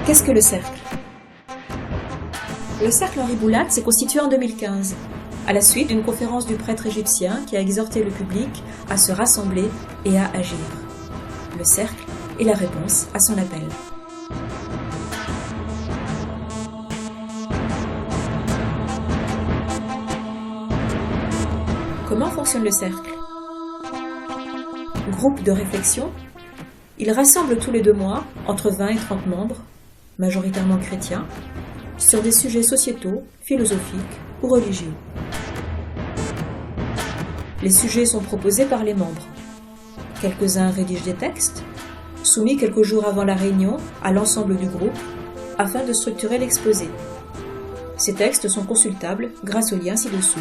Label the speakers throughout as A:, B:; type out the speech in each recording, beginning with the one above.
A: Qu'est-ce que le cercle? Le cercle Henri Boulade s'est constitué en 2015, à la suite d'une conférence du prêtre égyptien qui a exhorté le public à se rassembler et à agir. Le cercle est la réponse à son appel. Comment fonctionne le cercle? Groupe de réflexion. Il rassemble tous les 2 mois entre 20 et 30 membres, majoritairement chrétiens, sur des sujets sociétaux, philosophiques ou religieux. Les sujets sont proposés par les membres. Quelques-uns rédigent des textes, soumis quelques jours avant la réunion à l'ensemble du groupe, afin de structurer l'exposé. Ces textes sont consultables grâce au lien ci-dessous.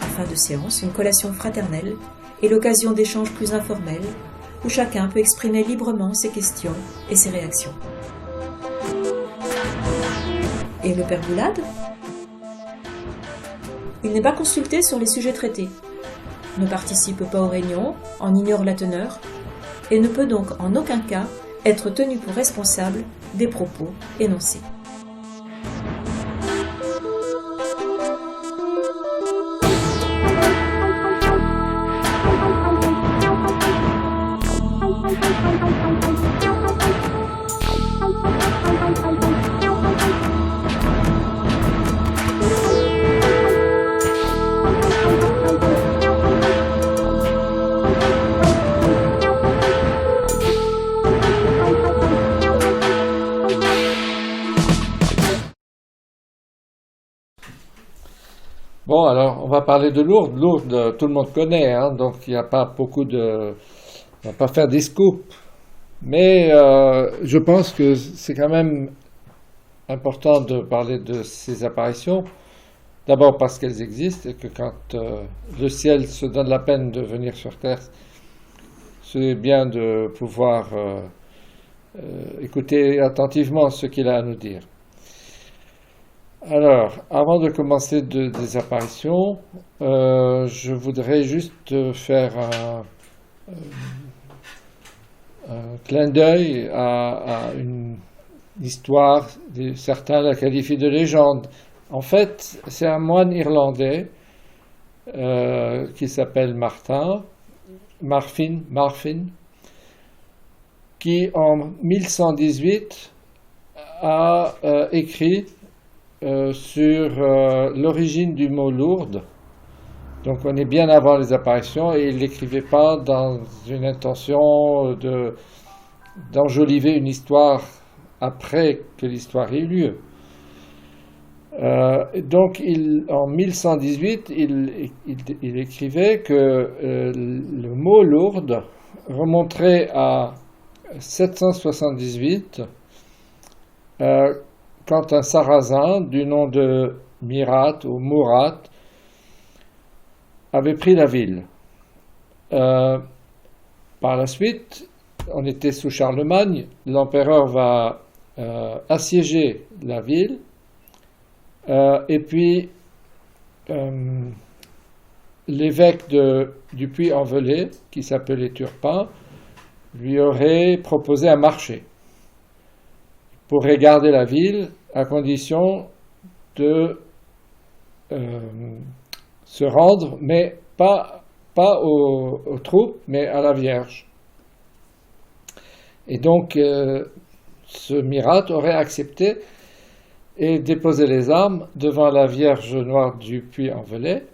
A: À fin de séance, une collation fraternelle est l'occasion d'échanges plus informels, où chacun peut exprimer librement ses questions et ses réactions. Et le père Boulade? Il n'est pas consulté sur les sujets traités, ne participe pas aux réunions, en ignore la teneur, et ne peut donc en aucun cas être tenu pour responsable des propos énoncés.
B: Bon, alors, on va parler de Lourdes. Lourdes, tout le monde connaît, hein, donc il n'y a pas beaucoup de... On ne va pas faire des scoops. Mais je pense que c'est quand même important de parler de ces apparitions. D'abord parce qu'elles existent et que quand le ciel se donne la peine de venir sur terre, c'est bien de pouvoir écouter attentivement ce qu'il a à nous dire. Alors, avant de commencer des apparitions, je voudrais juste faire un clin d'œil à une histoire, certains la qualifient de légende. En fait, c'est un moine irlandais qui s'appelle Marfin, qui en 1118 a écrit sur l'origine du mot Lourdes. Donc on est bien avant les apparitions et il ne l'écrivait pas dans une intention d'enjoliver une histoire après que l'histoire ait eu lieu. Donc en 1118, il écrivait que le mot Lourdes remonterait à 778 quand un Sarrasin du nom de Mirat ou Murat avait pris la ville. Par la suite, on était sous Charlemagne, l'empereur va assiéger la ville, et puis l'évêque du Puy-en-Velay, qui s'appelait Turpin, lui aurait proposé un marché pour regarder la ville, à condition de se rendre, mais pas aux troupes, mais à la Vierge. Et donc, ce Mirat aurait accepté et déposé les armes devant la Vierge Noire du Puy-en-Velay,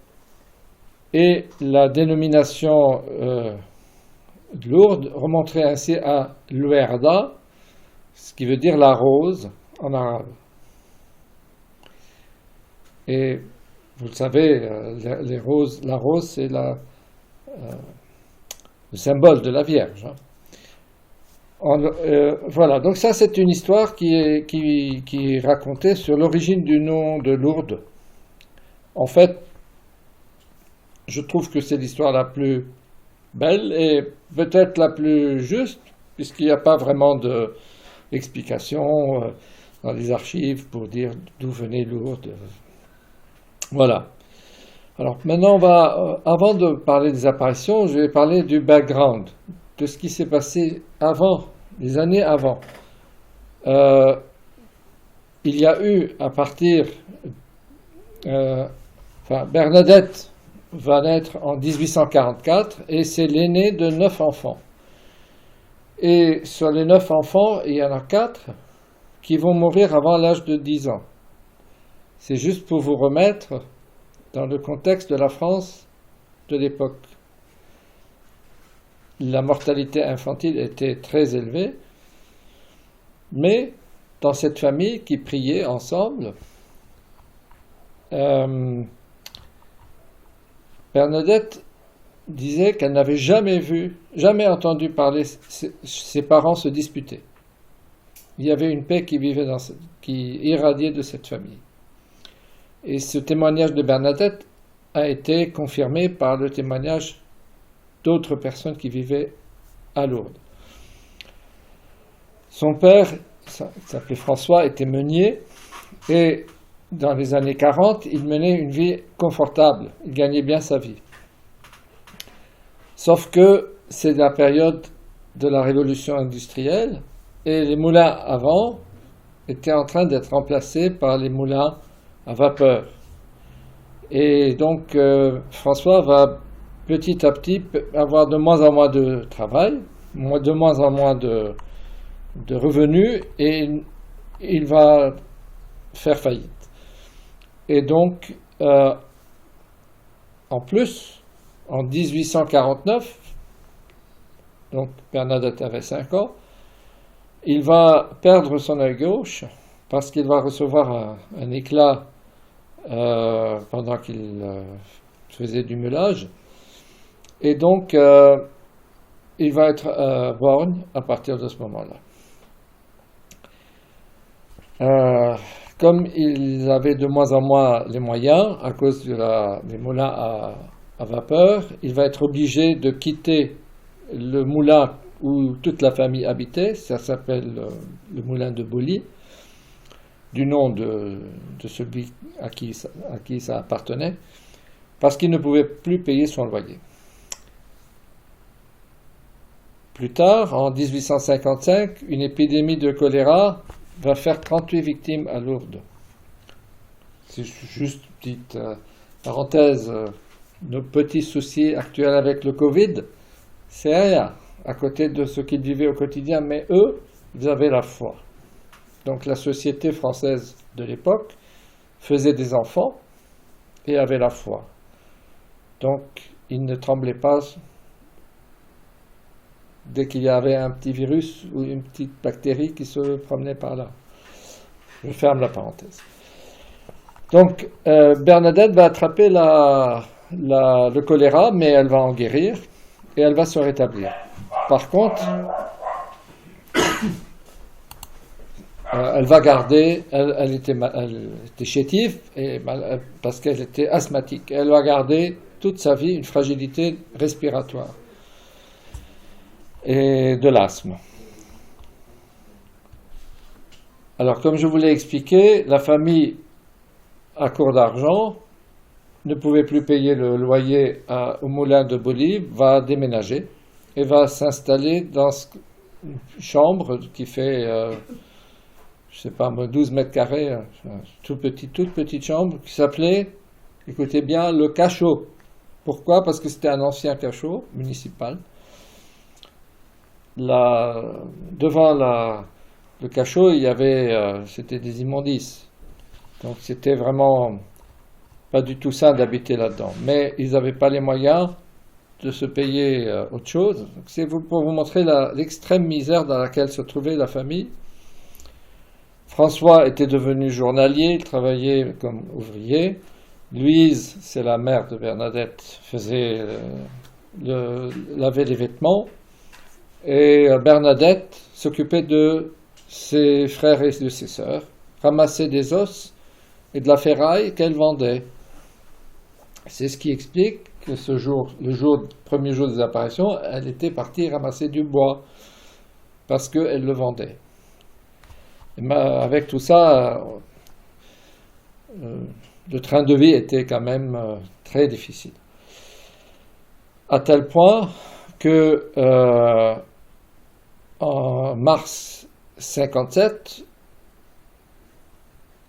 B: et la dénomination de Lourdes remonterait ainsi à Luerda, ce qui veut dire la rose en arabe. Et vous le savez, la rose, c'est le symbole de la Vierge. Voilà, donc ça c'est une histoire qui est racontée sur l'origine du nom de Lourdes. En fait, je trouve que c'est l'histoire la plus belle et peut-être la plus juste, puisqu'il n'y a pas vraiment d'explication dans les archives pour dire d'où venait Lourdes. Voilà. Alors maintenant, avant de parler des apparitions, je vais parler du background, de ce qui s'est passé avant les années avant, il y a eu à partir... Bernadette va naître en 1844 et c'est l'aîné de 9 enfants. Et sur les 9 enfants, il y en a 4 qui vont mourir avant l'âge de 10 ans. C'est juste pour vous remettre dans le contexte de la France de l'époque. La mortalité infantile était très élevée, mais dans cette famille qui priait ensemble, Bernadette disait qu'elle n'avait jamais entendu parler ses parents se disputer. Il y avait une paix qui irradiait de cette famille. Et ce témoignage de Bernadette a été confirmé par le témoignage d'autres personnes qui vivaient à Lourdes. Son père, il s'appelait François, était meunier et dans les années 40, il menait une vie confortable, il gagnait bien sa vie. Sauf que c'est la période de la révolution industrielle et les moulins à vent étaient en train d'être remplacés par les moulins à vapeur. Et donc François va petit à petit avoir de moins en moins de travail, de moins en moins de revenus et il va faire faillite. Et donc, en plus, en 1849, donc Bernadette avait 5 ans, il va perdre son œil gauche parce qu'il va recevoir un éclat pendant qu'il faisait du meulage. Et donc, il va être borgne à partir de ce moment-là. Comme ils avaient de moins en moins les moyens à cause des moulins à vapeur, il va être obligé de quitter le moulin où toute la famille habitait, ça s'appelle le moulin de Boly, du nom de celui à qui ça appartenait, parce qu'il ne pouvait plus payer son loyer. Plus tard, en 1855, une épidémie de choléra va faire 38 victimes à Lourdes. C'est juste une petite parenthèse. Nos petits soucis actuels avec le Covid, c'est rien à côté de ce qu'ils vivaient au quotidien, mais eux, ils avaient la foi. Donc la société française de l'époque faisait des enfants et avait la foi. Donc ils ne tremblaient pas dès qu'il y avait un petit virus ou une petite bactérie qui se promenait par là. Je ferme la parenthèse. Donc, Bernadette va attraper le choléra, mais elle va en guérir et elle va se rétablir. Par contre, elle va garder, elle était chétive parce qu'elle était asthmatique. Elle va garder toute sa vie une fragilité respiratoire et de l'asthme. Alors, comme je vous l'ai expliqué, la famille, à court d'argent, ne pouvait plus payer le loyer au moulin de Boly, va déménager et va s'installer dans une chambre qui fait, je sais pas, 12 mètres carrés, toute petite chambre qui s'appelait, écoutez bien, le cachot. Pourquoi? Parce que c'était un ancien cachot municipal. Devant le cachot, il y avait, c'était des immondices. Donc c'était vraiment pas du tout sain d'habiter là-dedans. Mais ils n'avaient pas les moyens de se payer autre chose. Donc, c'est pour vous montrer l'extrême misère dans laquelle se trouvait la famille. François était devenu journalier, il travaillait comme ouvrier. Louise, c'est la mère de Bernadette, lavait les vêtements. Et Bernadette s'occupait de ses frères et de ses sœurs, ramassait des os et de la ferraille qu'elle vendait. C'est ce qui explique que le premier jour des apparitions, elle était partie ramasser du bois parce qu'elle le vendait. Et avec tout ça, le train de vie était quand même très difficile. À tel point que en mars 57,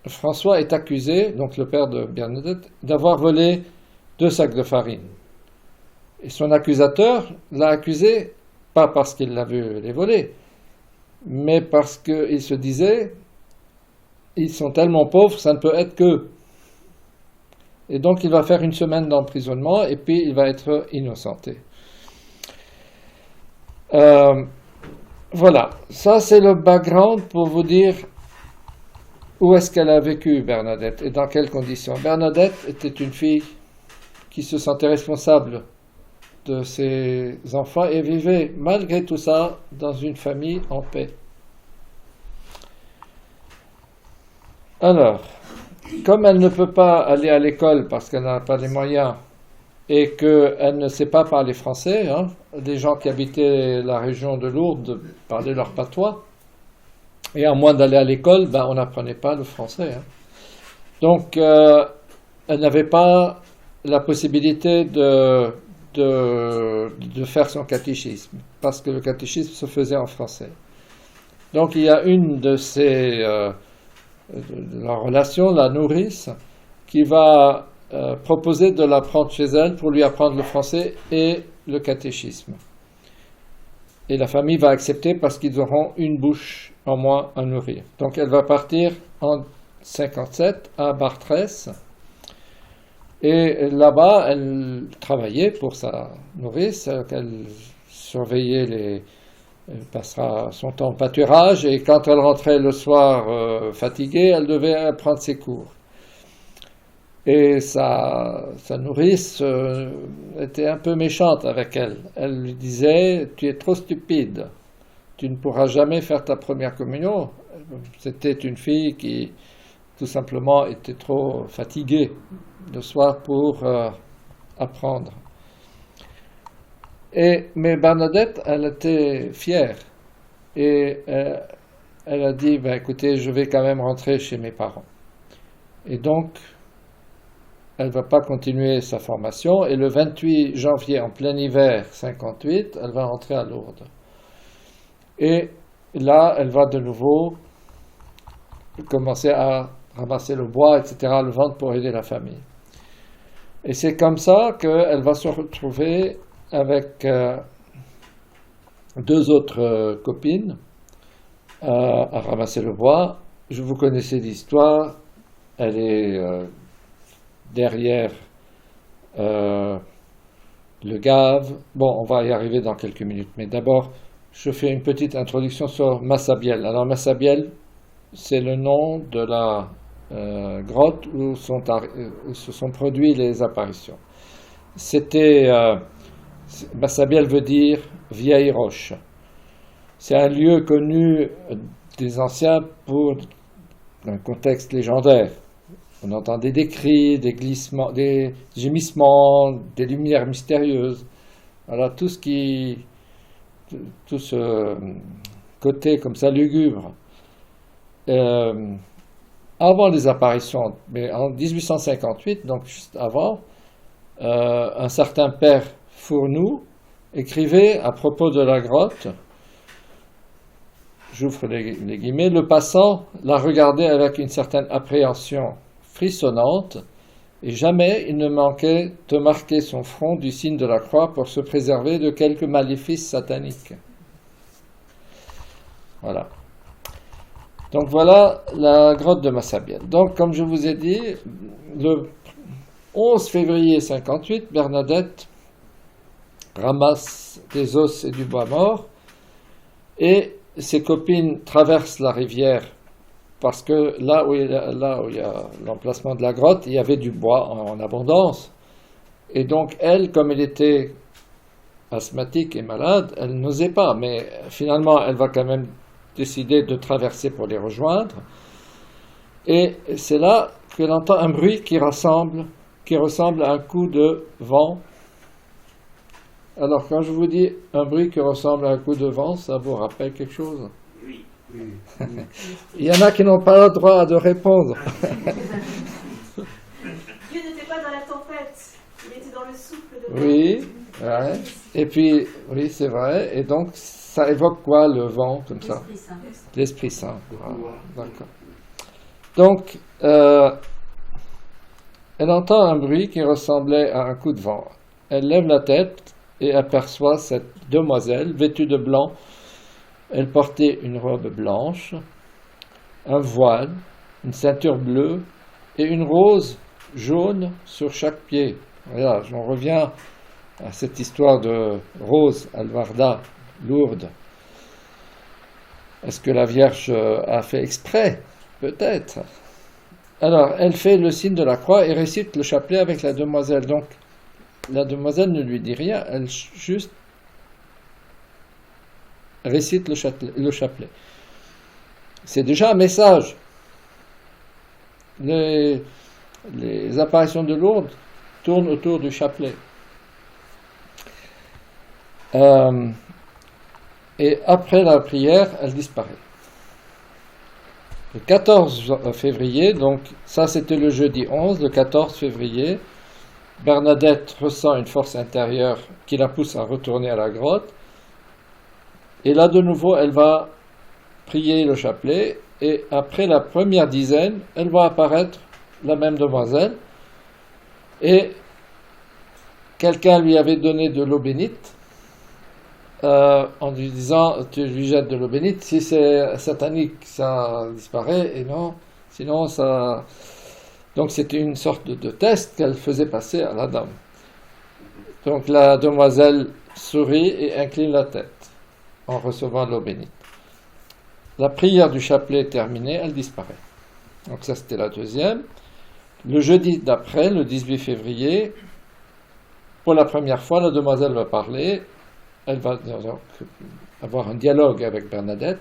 B: François est accusé, donc le père de Bernadette, d'avoir volé 2 sacs de farine. Et son accusateur l'a accusé, pas parce qu'il l'a vu les voler, mais parce qu'il se disait, ils sont tellement pauvres, ça ne peut être qu'eux. Et donc il va faire 1 semaine d'emprisonnement et puis il va être innocenté. Voilà, ça c'est le background pour vous dire où est-ce qu'elle a vécu, Bernadette, et dans quelles conditions. Bernadette était une fille qui se sentait responsable de ses enfants et vivait malgré tout ça dans une famille en paix. Alors, comme elle ne peut pas aller à l'école parce qu'elle n'a pas les moyens et qu'elle ne sait pas parler français, les gens qui habitaient la région de Lourdes parlaient leur patois, et à moins d'aller à l'école, on n'apprenait pas le français. Donc, elle n'avait pas la possibilité de faire son catéchisme, parce que le catéchisme se faisait en français. Donc, il y a une de leur relation, la nourrice, qui va proposer de la prendre chez elle pour lui apprendre le français et le catéchisme. Et la famille va accepter parce qu'ils auront une bouche en moins à nourrir. Donc elle va partir en 57 à Bartrès. Et là-bas, elle travaillait pour sa nourrice, elle surveillait elle passera son temps au pâturage, et quand elle rentrait le soir fatiguée, elle devait prendre ses cours. Et sa nourrice était un peu méchante avec elle. Elle lui disait « Tu es trop stupide, tu ne pourras jamais faire ta première communion ». C'était une fille qui, tout simplement, était trop fatiguée le soir pour apprendre. Mais Bernadette, elle était fière. Et elle a dit, écoutez, je vais quand même rentrer chez mes parents. Et donc, elle ne va pas continuer sa formation. Et le 28 janvier, en plein hiver 58, elle va rentrer à Lourdes. Et là, elle va de nouveau commencer à ramasser le bois, etc., le vendre pour aider la famille. Et c'est comme ça qu'elle va se retrouver avec 2 autres copines à ramasser le bois. Vous connaissez l'histoire, elle est derrière le gave. Bon, on va y arriver dans quelques minutes, mais d'abord, je fais une petite introduction sur Massabielle. Alors Massabielle, c'est le nom de la grotte où se sont produites les apparitions. Massabielle veut dire vieille roche. C'est un lieu connu des anciens pour un contexte légendaire. On entendait des cris, des glissements, des gémissements, des lumières mystérieuses. Voilà, tout ce côté comme ça lugubre. Avant les apparitions, mais en 1858, donc juste avant, un certain père Fournoux écrivait à propos de la grotte, j'ouvre les guillemets, le passant la regardait avec une certaine appréhension frissonnante, et jamais il ne manquait de marquer son front du signe de la croix pour se préserver de quelque maléfice satanique. Voilà. Donc voilà la grotte de Massabielle. Donc comme je vous ai dit, le 11 février 58, Bernadette ramasse des os et du bois mort, et ses copines traversent la rivière parce que là où il y a l'emplacement de la grotte, il y avait du bois en abondance. Et donc elle, comme elle était asthmatique et malade, elle n'osait pas, mais finalement elle va quand même décider de traverser pour les rejoindre. Et c'est là qu'elle entend un bruit qui ressemble à un coup de vent. Alors quand je vous dis un bruit qui ressemble à un coup de vent, ça vous rappelle quelque chose?
C: Oui.
B: Il y en a qui n'ont pas le droit de répondre.
A: Dieu n'était pas dans la tempête, il était dans le souffle de
B: Oui, ouais. Et puis, oui, c'est vrai. Et donc, Ça évoque quoi, le vent, comme ça?
C: L'Esprit Saint.
B: L'Esprit Saint. Voilà, d'accord. Donc, elle entend un bruit qui ressemblait à un coup de vent. Elle lève la tête et aperçoit cette demoiselle vêtue de blanc. Elle portait une robe blanche, un voile, une ceinture bleue et une rose jaune sur chaque pied. Voilà, j'en reviens à cette histoire de rose, Alvarda, Lourdes. Est-ce que la Vierge a fait exprès? Peut-être. Alors, elle fait le signe de la croix et récite le chapelet avec la demoiselle. Donc, la demoiselle ne lui dit rien, elle juste récite le chapelet. C'est déjà un message. Les apparitions de Lourdes tournent autour du chapelet. Et après la prière, elle disparaît. Le 14 février, donc ça c'était le jeudi 11, le 14 février, Bernadette ressent une force intérieure qui la pousse à retourner à la grotte. Et là de nouveau, elle va prier le chapelet et après la première dizaine, elle va apparaître la même demoiselle et quelqu'un lui avait donné de l'eau bénite en lui disant tu lui jettes de l'eau bénite, si c'est satanique ça disparaît et non, sinon ça... Donc c'était une sorte de test qu'elle faisait passer à la dame. Donc la demoiselle sourit et incline la tête en recevant l'eau bénite. La prière du chapelet terminée, elle disparaît. Donc ça c'était la deuxième. Le jeudi d'après, le 18 février, pour la première fois, la demoiselle va parler. Elle va donc avoir un dialogue avec Bernadette.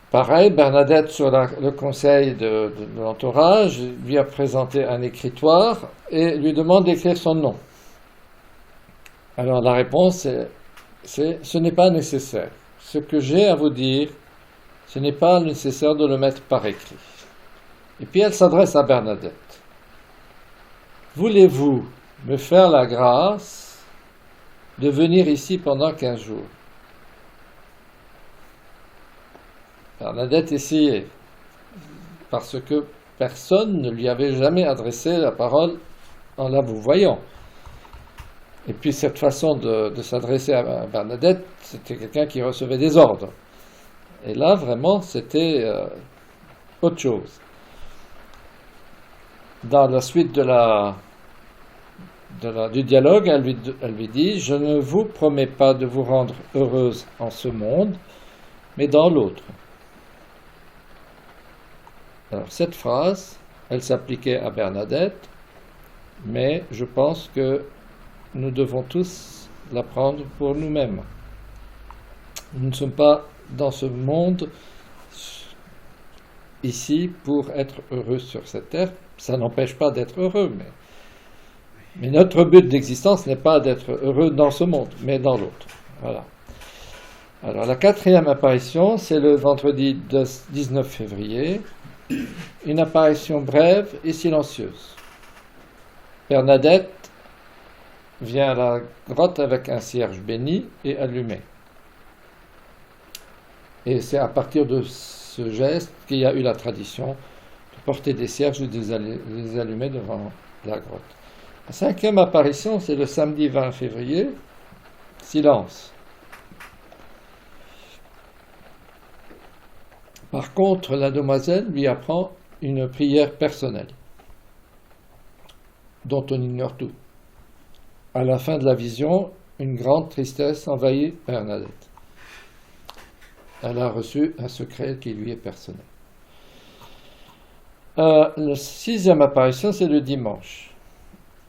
B: Pareil, Bernadette, sur le conseil de l'entourage, lui a présenté un écritoire et lui demande d'écrire son nom. Alors la réponse c'est ce n'est pas nécessaire. Ce que j'ai à vous dire, ce n'est pas nécessaire de le mettre par écrit. Et puis elle s'adresse à Bernadette. Voulez-vous me faire la grâce de venir ici pendant 15 jours? Bernadette essayait, parce que personne ne lui avait jamais adressé la parole en la vous voyant. Et puis cette façon de s'adresser à Bernadette, c'était quelqu'un qui recevait des ordres. Et là, vraiment, c'était autre chose. Dans la suite du dialogue, elle lui dit « Je ne vous promets pas de vous rendre heureuse en ce monde, mais dans l'autre. » Alors cette phrase, elle s'appliquait à Bernadette, mais je pense que nous devons tous la prendre pour nous-mêmes. Nous ne sommes pas dans ce monde ici pour être heureux sur cette terre. Ça n'empêche pas d'être heureux, mais notre but d'existence n'est pas d'être heureux dans ce monde, mais dans l'autre. Voilà. Alors la quatrième apparition, c'est le vendredi 19 février, une apparition brève et silencieuse. Bernadette vient à la grotte avec un cierge béni et allumé. Et c'est à partir de ce geste qu'il y a eu la tradition de porter des cierges et de les allumer devant la grotte. La cinquième apparition, c'est le samedi 20 février, silence. Par contre, la demoiselle lui apprend une prière personnelle, dont on ignore tout. À la fin de la vision, une grande tristesse envahit Bernadette. Elle a reçu un secret qui lui est personnel. La sixième apparition, c'est le dimanche.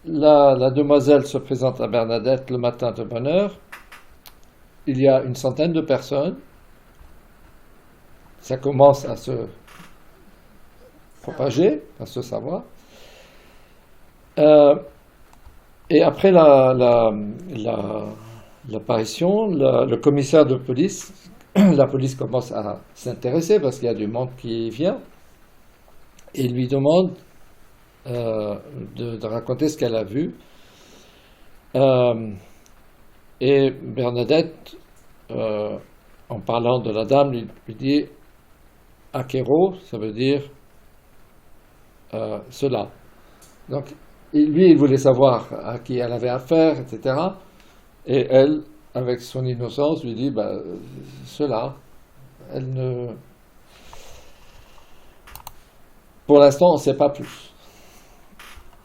B: La demoiselle se présente à Bernadette le matin de bonne heure. Il y a une centaine de personnes. Ça commence à se propager, à se savoir. Et après l'apparition, le commissaire de police, la police commence à s'intéresser parce qu'il y a du monde qui vient et lui demande de raconter ce qu'elle a vu. Et Bernadette, en parlant de la dame, lui dit Akero, ça veut dire cela. Donc, lui, il voulait savoir à qui elle avait affaire, etc. Et elle, avec son innocence, lui dit cela. Elle ne. Pour l'instant, on ne sait pas plus.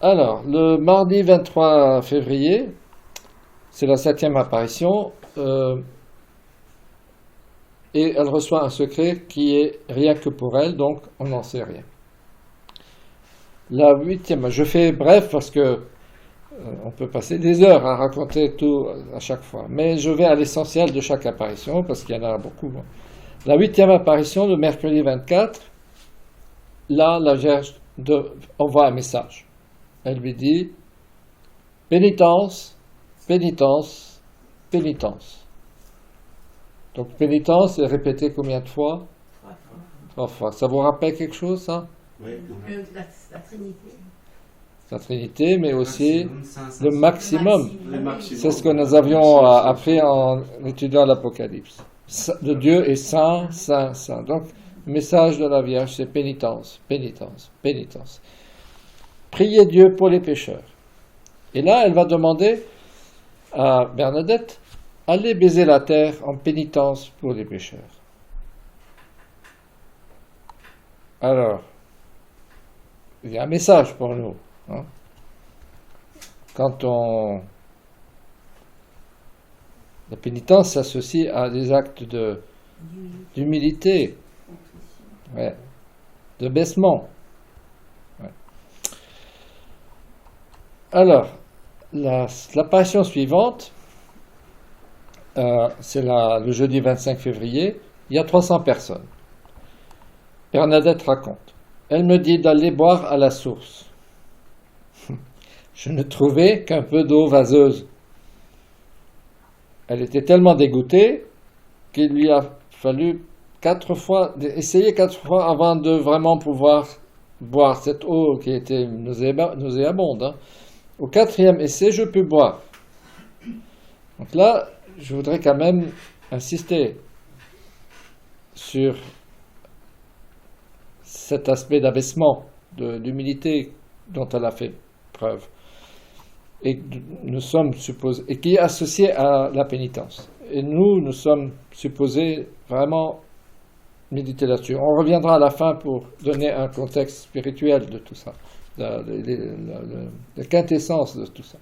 B: Alors, le mardi 23 février, c'est la 7e apparition, et elle reçoit un secret qui est rien que pour elle, donc on n'en sait rien. La 8e, je fais bref parce que on peut passer des heures à raconter tout à chaque fois, mais je vais à l'essentiel de chaque apparition parce qu'il y en a beaucoup. La 8e apparition, le mercredi 24, là, la Vierge envoie un message. Elle lui dit pénitence, pénitence, pénitence. Donc pénitence est répété combien de fois? 3 fois. Ça vous rappelle quelque chose, ça?
C: Oui, la Trinité.
B: La Trinité, mais aussi le maximum.
C: Le maximum.
B: C'est ce que nous avions appris en étudiant l'Apocalypse. Le Dieu est saint, saint, saint. Donc, le message de la Vierge, c'est pénitence, pénitence, pénitence. Priez Dieu pour les pécheurs. Et là, elle va demander à Bernadette, allez baiser la terre en pénitence pour les pécheurs. Alors, il y a un message pour nous. Hein. La pénitence s'associe à des actes d'humilité, ouais, de baissement. Ouais. Alors, l'apparition suivante, c'est le jeudi 25 février, il y a 300 personnes. Bernadette raconte. Elle me dit d'aller boire à la source. Je ne trouvais qu'un peu d'eau vaseuse. Elle était tellement dégoûtée qu'il lui a fallu essayer 4 fois avant de vraiment pouvoir boire cette eau qui était nauséabonde. Hein. Au 4e essai, je pus boire. Donc là, je voudrais quand même insister sur cet aspect d'abaissement, d'humilité dont elle a fait preuve, et qui est associé à la pénitence. Et nous sommes supposés vraiment méditer là-dessus. On reviendra à la fin pour donner un contexte spirituel de tout ça, la quintessence de tout ça.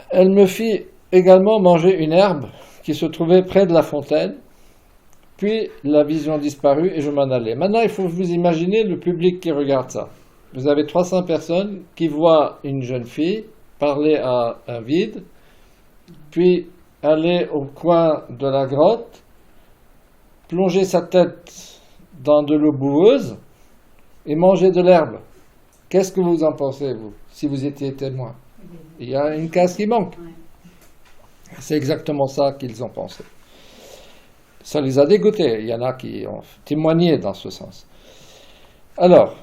B: Elle me fit également manger une herbe qui se trouvait près de la fontaine, puis la vision disparut et je m'en allais. Maintenant, il faut vous imaginer le public qui regarde ça. Vous avez 300 personnes qui voient une jeune fille parler à un vide, puis aller au coin de la grotte, plonger sa tête dans de l'eau boueuse et manger de l'herbe. Qu'est-ce que vous en pensez, vous, si vous étiez témoin? Il y a une case qui manque. C'est exactement ça qu'ils ont pensé. Ça les a dégoûtés. Il y en a qui ont témoigné dans ce sens. Alors,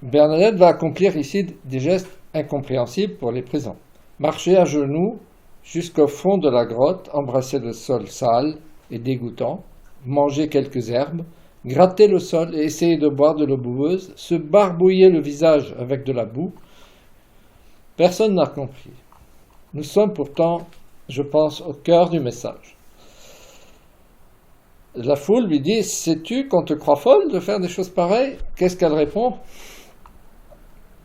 B: Bernadette va accomplir ici des gestes incompréhensibles pour les présents. Marcher à genoux jusqu'au fond de la grotte, embrasser le sol sale et dégoûtant, manger quelques herbes, gratter le sol et essayer de boire de l'eau boueuse, se barbouiller le visage avec de la boue. Personne n'a compris. Nous sommes pourtant, je pense, au cœur du message. La foule lui dit « Sais-tu qu'on te croit folle de faire des choses pareilles ?» Qu'est-ce qu'elle répond?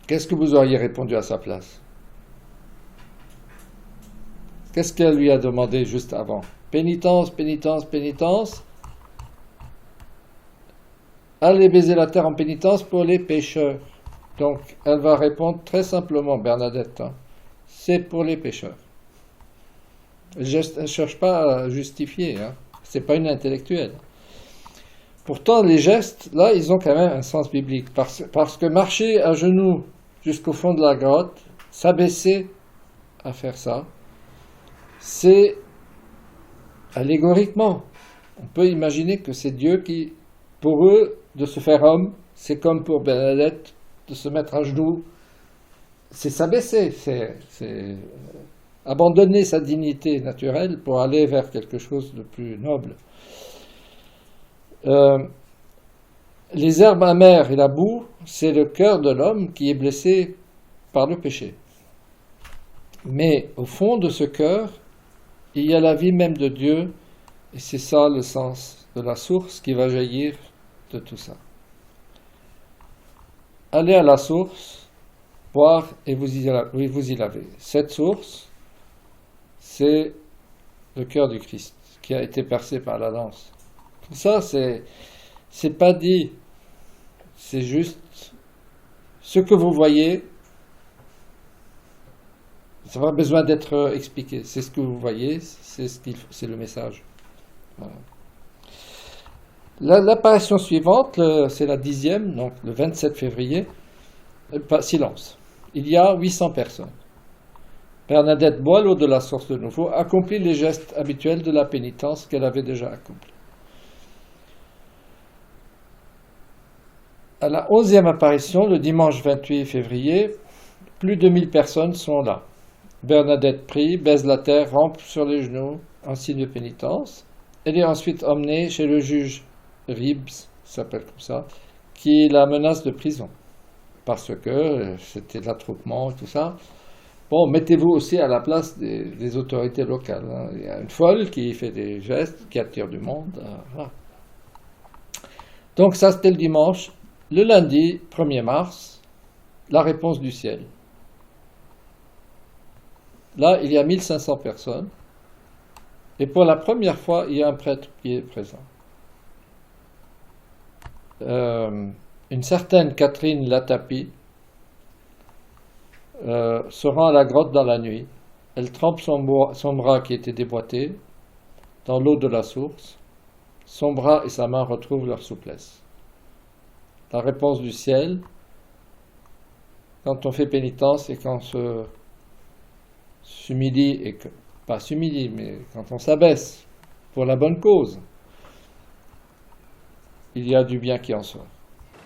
B: Qu'est-ce que vous auriez répondu à sa place? Qu'est-ce qu'elle lui a demandé juste avant? Pénitence, pénitence, pénitence. Allez baiser la terre en pénitence pour les pécheurs. Donc, elle va répondre très simplement, Bernadette, hein, c'est pour les pécheurs. Elle ne cherche pas à justifier, hein. C'est pas une intellectuelle. Pourtant, les gestes, là, ils ont quand même un sens biblique. Parce que marcher à genoux jusqu'au fond de la grotte, s'abaisser à faire ça, c'est allégoriquement. On peut imaginer que c'est Dieu qui, pour eux, de se faire homme, c'est comme pour Bernadette, de se mettre à genoux c'est s'abaisser, c'est abandonner sa dignité naturelle pour aller vers quelque chose de plus noble. Les herbes amères et la boue, c'est le cœur de l'homme qui est blessé par le péché. Mais au fond de ce cœur, il y a la vie même de Dieu, et c'est ça le sens de la source qui va jaillir de tout ça. Allez à la source, boire et vous y lavez. Cette source, c'est le cœur du Christ qui a été percé par la lance. Tout ça, c'est pas dit, c'est juste ce que vous voyez. Ça n'a pas besoin d'être expliqué. C'est ce que vous voyez, c'est le message. Voilà. L'apparition suivante, c'est la 10e, donc le 27 février. Silence. Il y a 800 personnes. Bernadette boit l'eau de la source de nouveau, accomplit les gestes habituels de la pénitence qu'elle avait déjà accomplis. À la 11e apparition, le dimanche 28 février, plus de 1000 personnes sont là. Bernadette prie, baise la terre, rampe sur les genoux en signe de pénitence. Elle est ensuite emmenée chez le juge Ribes, s'appelle comme ça, qui la menace de prison. Parce que c'était de l'attroupement et tout ça. Bon, mettez-vous aussi à la place des autorités locales. Hein. Il y a une folle qui fait des gestes, qui attire du monde. Voilà. Donc ça, c'était le dimanche. Le lundi, 1er mars, la réponse du ciel. Là, il y a 1500 personnes. Et pour la première fois, il y a un prêtre qui est présent. Une certaine Catherine Latapie se rend à la grotte dans la nuit. Elle trempe son bras qui était déboîté dans l'eau de la source. Son bras et sa main retrouvent leur souplesse. La réponse du ciel, quand on fait pénitence et quand on s'humilie, et pas s'humilie, mais quand on s'abaisse pour la bonne cause, il y a du bien qui en sort.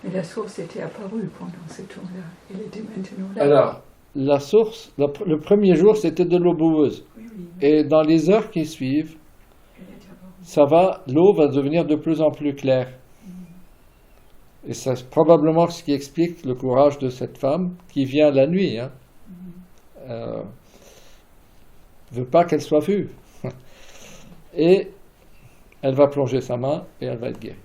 D: Mais la source était apparue pendant ce tour-là. Elle était maintenant là.
B: Alors, la source, le premier jour, c'était de l'eau boueuse.
D: Oui, oui,
B: Et dans les heures qui suivent,
D: elle était apparue.
B: l'eau va devenir de plus en plus claire. Et c'est probablement ce qui explique le courage de cette femme qui vient la nuit. Hein. Ne veut pas qu'elle soit vue. Et elle va plonger sa main et elle va être guérie.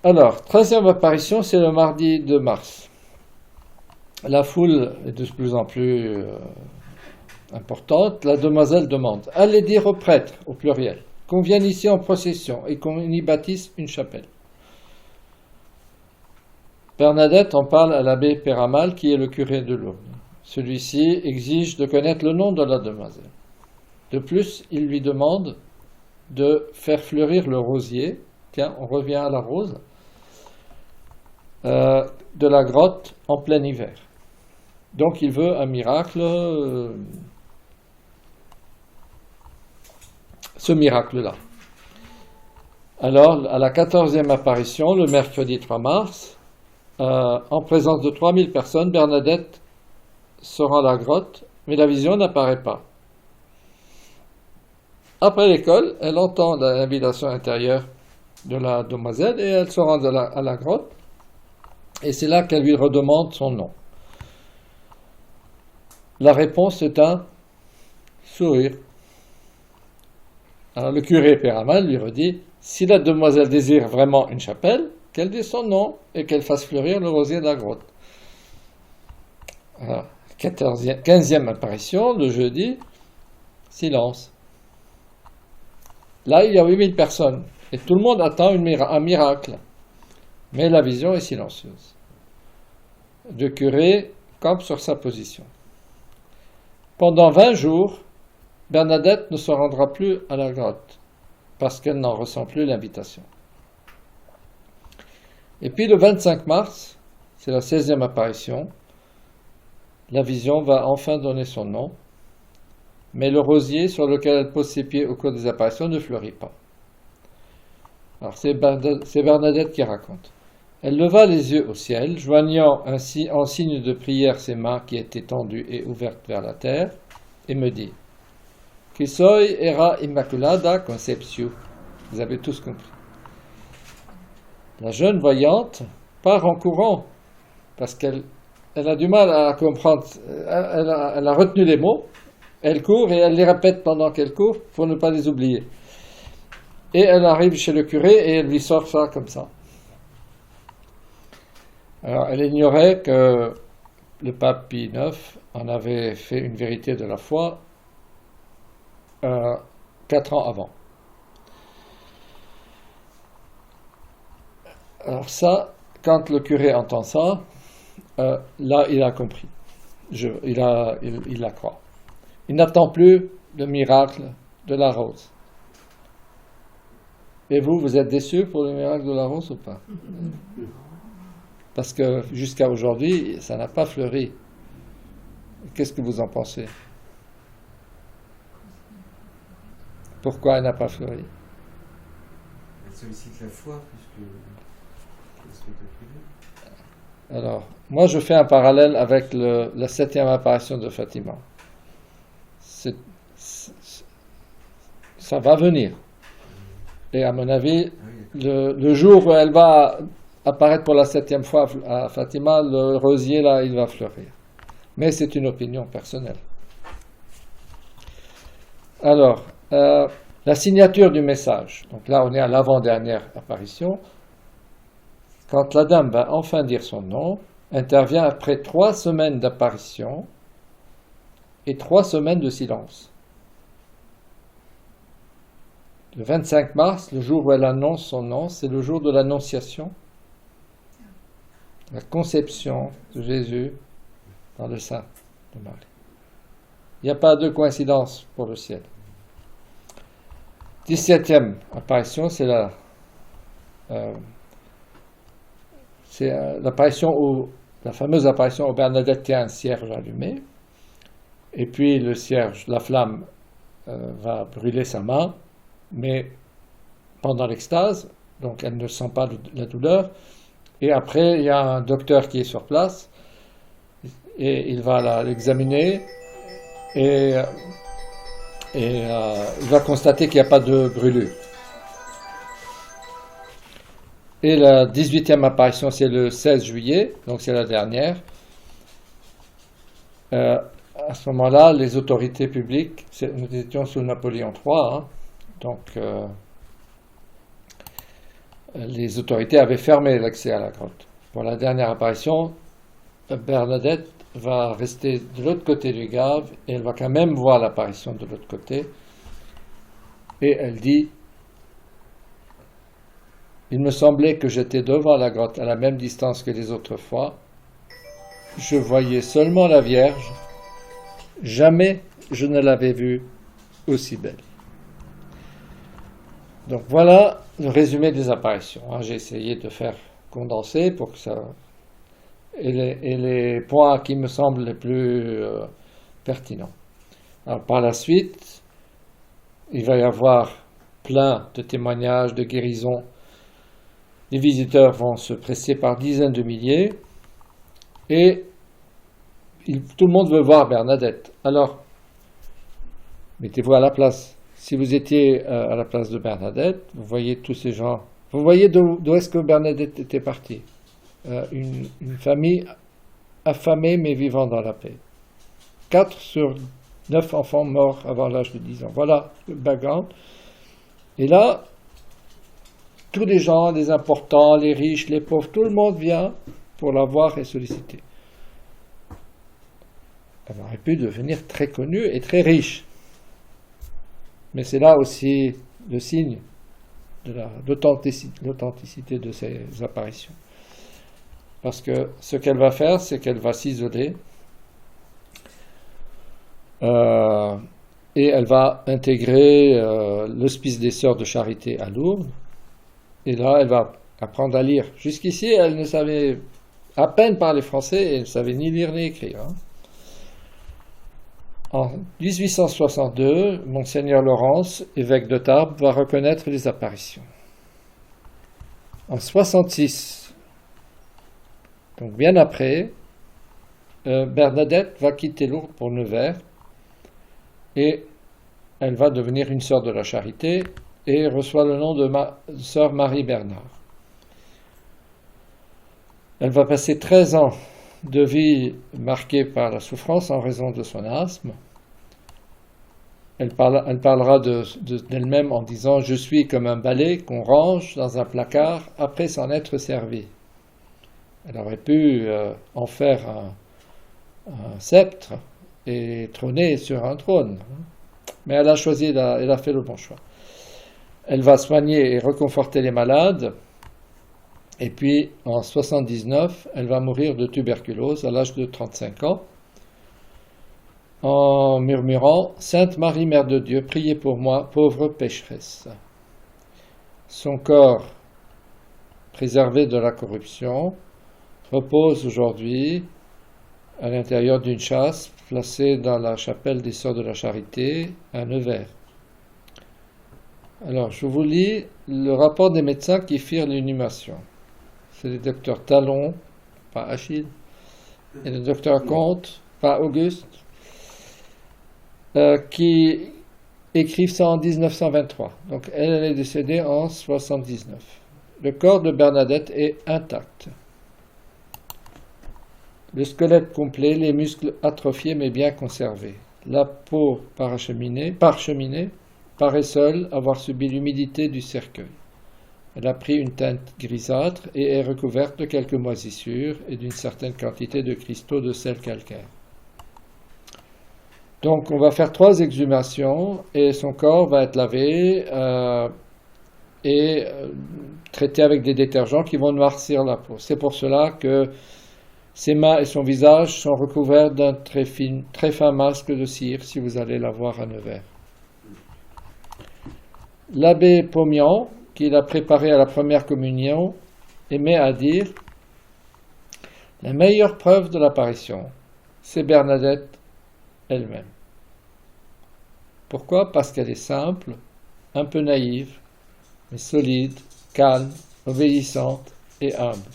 B: Alors, 13e apparition, c'est le mardi de mars. La foule est de plus en plus importante. La demoiselle demande « Allez dire au prêtre, au pluriel, qu'on vienne ici en procession et qu'on y bâtisse une chapelle. » Bernadette en parle à l'abbé Péramal, qui est le curé de Lourdes. Celui-ci exige de connaître le nom de la demoiselle. De plus, il lui demande de faire fleurir le rosier. Tiens, on revient à la rose. De la grotte en plein hiver. Donc il veut un miracle, ce miracle-là. Alors, à la 14e apparition, le mercredi 3 mars, en présence de 3000 personnes, Bernadette se rend à la grotte, mais la vision n'apparaît pas. Après l'école, elle entend l'invitation intérieure de la demoiselle et elle se rend à la grotte. Et c'est là qu'elle lui redemande son nom. La réponse est un sourire. Alors le curé Péramal lui redit, si la demoiselle désire vraiment une chapelle, qu'elle dise son nom et qu'elle fasse fleurir le rosier de la grotte. Alors, 15e apparition, le jeudi, silence. Là, il y a 8000 personnes et tout le monde attend un miracle. Mais la vision est silencieuse. Le curé campe sur sa position. Pendant 20 jours, Bernadette ne se rendra plus à la grotte, parce qu'elle n'en ressent plus l'invitation. Et puis le 25 mars, c'est la 16e apparition, la vision va enfin donner son nom, mais le rosier sur lequel elle pose ses pieds au cours des apparitions ne fleurit pas. Alors c'est Bernadette qui raconte. Elle leva les yeux au ciel, joignant ainsi en signe de prière ses mains qui étaient tendues et ouvertes vers la terre, et me dit « Qui soy era immaculada conceptio ». Vous avez tous compris. La jeune voyante part en courant, parce qu'elle a du mal à comprendre. Elle a retenu les mots, elle court et elle les répète pendant qu'elle court pour ne pas les oublier. Et elle arrive chez le curé et elle lui sort ça comme ça. Alors, elle ignorait que le pape Pie IX en avait fait une vérité de la foi 4 ans avant. Alors ça, quand le curé entend ça, là, il a compris. Il la croit. Il n'attend plus le miracle de la rose. Et vous êtes déçus pour le miracle de la rose ou pas? Parce que jusqu'à aujourd'hui, ça n'a pas fleuri. Qu'est-ce que vous en pensez? Pourquoi elle n'a pas fleuri?
E: Elle sollicite la foi plus que le spectacle.
B: Alors, moi je fais un parallèle avec la 7e apparition de Fatima. Ça va venir. Et à mon avis, le jour où elle va apparaître pour la 7e fois à Fatima, le rosier là, il va fleurir. Mais c'est une opinion personnelle. Alors, la signature du message. Donc là, on est à l'avant-dernière apparition. Quand la dame va enfin dire son nom, intervient après 3 semaines d'apparition et 3 semaines de silence. Le 25 mars, le jour où elle annonce son nom, c'est le jour de l'Annonciation, la conception de Jésus dans le sein de Marie. Il n'y a pas de coïncidence pour le ciel. 17e apparition, c'est la fameuse apparition où Bernadette tient un cierge allumé, et puis le cierge, la flamme va brûler sa main, mais pendant l'extase, donc elle ne sent pas la douleur, et après il y a un docteur qui est sur place, et il va l'examiner, et il va constater qu'il n'y a pas de brûlure. Et la 18e apparition, c'est le 16 juillet, donc c'est la dernière. À ce moment-là, les autorités publiques, nous étions sous Napoléon III, hein, donc les autorités avaient fermé l'accès à la grotte. Pour la dernière apparition, Bernadette va rester de l'autre côté du Gave et elle va quand même voir l'apparition de l'autre côté. Et elle dit: il me semblait que j'étais devant la grotte à la même distance que les autres fois. Je voyais seulement la Vierge. Jamais je ne l'avais vue aussi belle. Donc voilà le résumé des apparitions. J'ai essayé de faire condenser pour que ça... Et les points qui me semblent les plus pertinents. Alors par la suite, il va y avoir plein de témoignages, de guérisons. Les visiteurs vont se presser par dizaines de milliers et tout le monde veut voir Bernadette. Alors, mettez-vous à la place. Si vous étiez à la place de Bernadette, vous voyez tous ces gens. Vous voyez d'où est-ce que Bernadette était partie. Une famille affamée mais vivant dans la paix. 4 sur 9 enfants morts avant l'âge de 10 ans. Voilà le background. Et là, tous les gens, les importants, les riches, les pauvres, tout le monde vient pour la voir et solliciter. Elle aurait pu devenir très connue et très riche. Mais c'est là aussi le signe de l'authenticité de ces apparitions. Parce que ce qu'elle va faire, c'est qu'elle va s'isoler et elle va intégrer l'hospice des Sœurs de Charité à Lourdes. Et là, elle va apprendre à lire. Jusqu'ici, elle ne savait à peine parler français et elle ne savait ni lire ni écrire. En 1862, Monseigneur Laurence, évêque de Tarbes, va reconnaître les apparitions. En 1966, Donc bien après, Bernadette va quitter Lourdes pour Nevers et elle va devenir une sœur de la Charité et reçoit le nom de sœur Marie Bernard. Elle va passer 13 ans de vie marquée par la souffrance en raison de son asthme. Elle parlera d'elle-même en disant « Je suis comme un balai qu'on range dans un placard après s'en être servi ». Elle aurait pu en faire un sceptre et trôner sur un trône. Mais elle a elle a fait le bon choix. Elle va soigner et réconforter les malades. Et puis, en 1979, elle va mourir de tuberculose à l'âge de 35 ans, en murmurant « Sainte Marie, Mère de Dieu, priez pour moi, pauvre pécheresse ». Son corps, préservé de la corruption, repose aujourd'hui à l'intérieur d'une châsse placée dans la chapelle des Sœurs de la Charité à Nevers. Alors, je vous lis le rapport des médecins qui firent l'inhumation. C'est le docteur Talon, pas Achille, et le docteur Comte, pas Auguste, qui écrivent ça en 1923. Donc elle est décédée en 1979. Le corps de Bernadette est intact. Le squelette complet, les muscles atrophiés mais bien conservés. La peau parcheminée paraît seule avoir subi l'humidité du cercueil. Elle a pris une teinte grisâtre et est recouverte de quelques moisissures et d'une certaine quantité de cristaux de sel calcaire. Donc on va faire 3 exhumations et son corps va être lavé et traité avec des détergents qui vont noircir la peau. C'est pour cela que ses mains et son visage sont recouverts d'un très fin masque de cire si vous allez la voir à Nevers. L'abbé Pomian, qui l'a préparé à la première communion, aimait à dire « La meilleure preuve de l'apparition, c'est Bernadette elle-même. » Pourquoi? Parce qu'elle est simple, un peu naïve, mais solide, calme, obéissante et humble.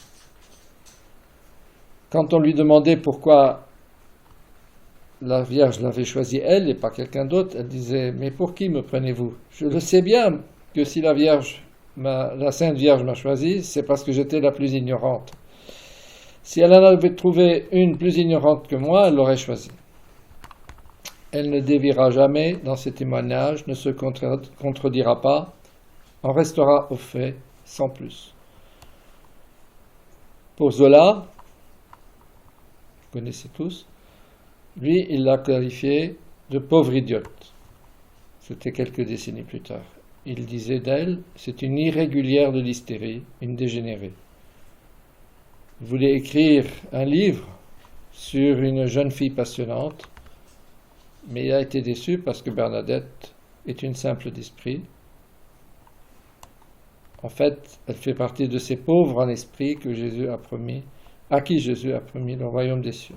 B: Quand on lui demandait pourquoi la Vierge l'avait choisie elle et pas quelqu'un d'autre, elle disait « Mais pour qui me prenez-vous? Je le sais bien que si la Sainte Vierge m'a choisie, c'est parce que j'étais la plus ignorante. Si elle en avait trouvé une plus ignorante que moi, elle l'aurait choisie. Elle ne déviera jamais dans ses témoignages, ne se contredira pas, en restera au fait, sans plus. » Pour Zola, vous connaissez tous, lui, il l'a qualifiée de pauvre idiote. C'était quelques décennies plus tard. Il disait d'elle, c'est une irrégulière de l'hystérie, une dégénérée. Il voulait écrire un livre sur une jeune fille passionnante, mais il a été déçu parce que Bernadette est une simple d'esprit. En fait, elle fait partie de ces pauvres en esprit que Jésus a promis, à qui Jésus a promis le royaume des cieux.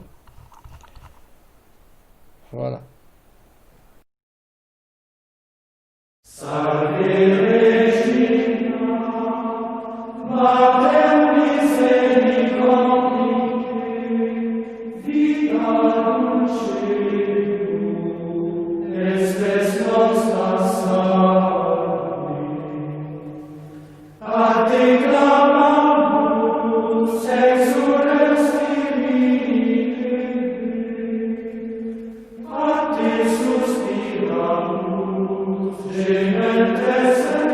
B: Voilà.
F: Salve Regina, Mater misericordiae, vita dulcedo, estes nostra salve. A te clamamus, exsurresti vitae, a te suspiramus, gementes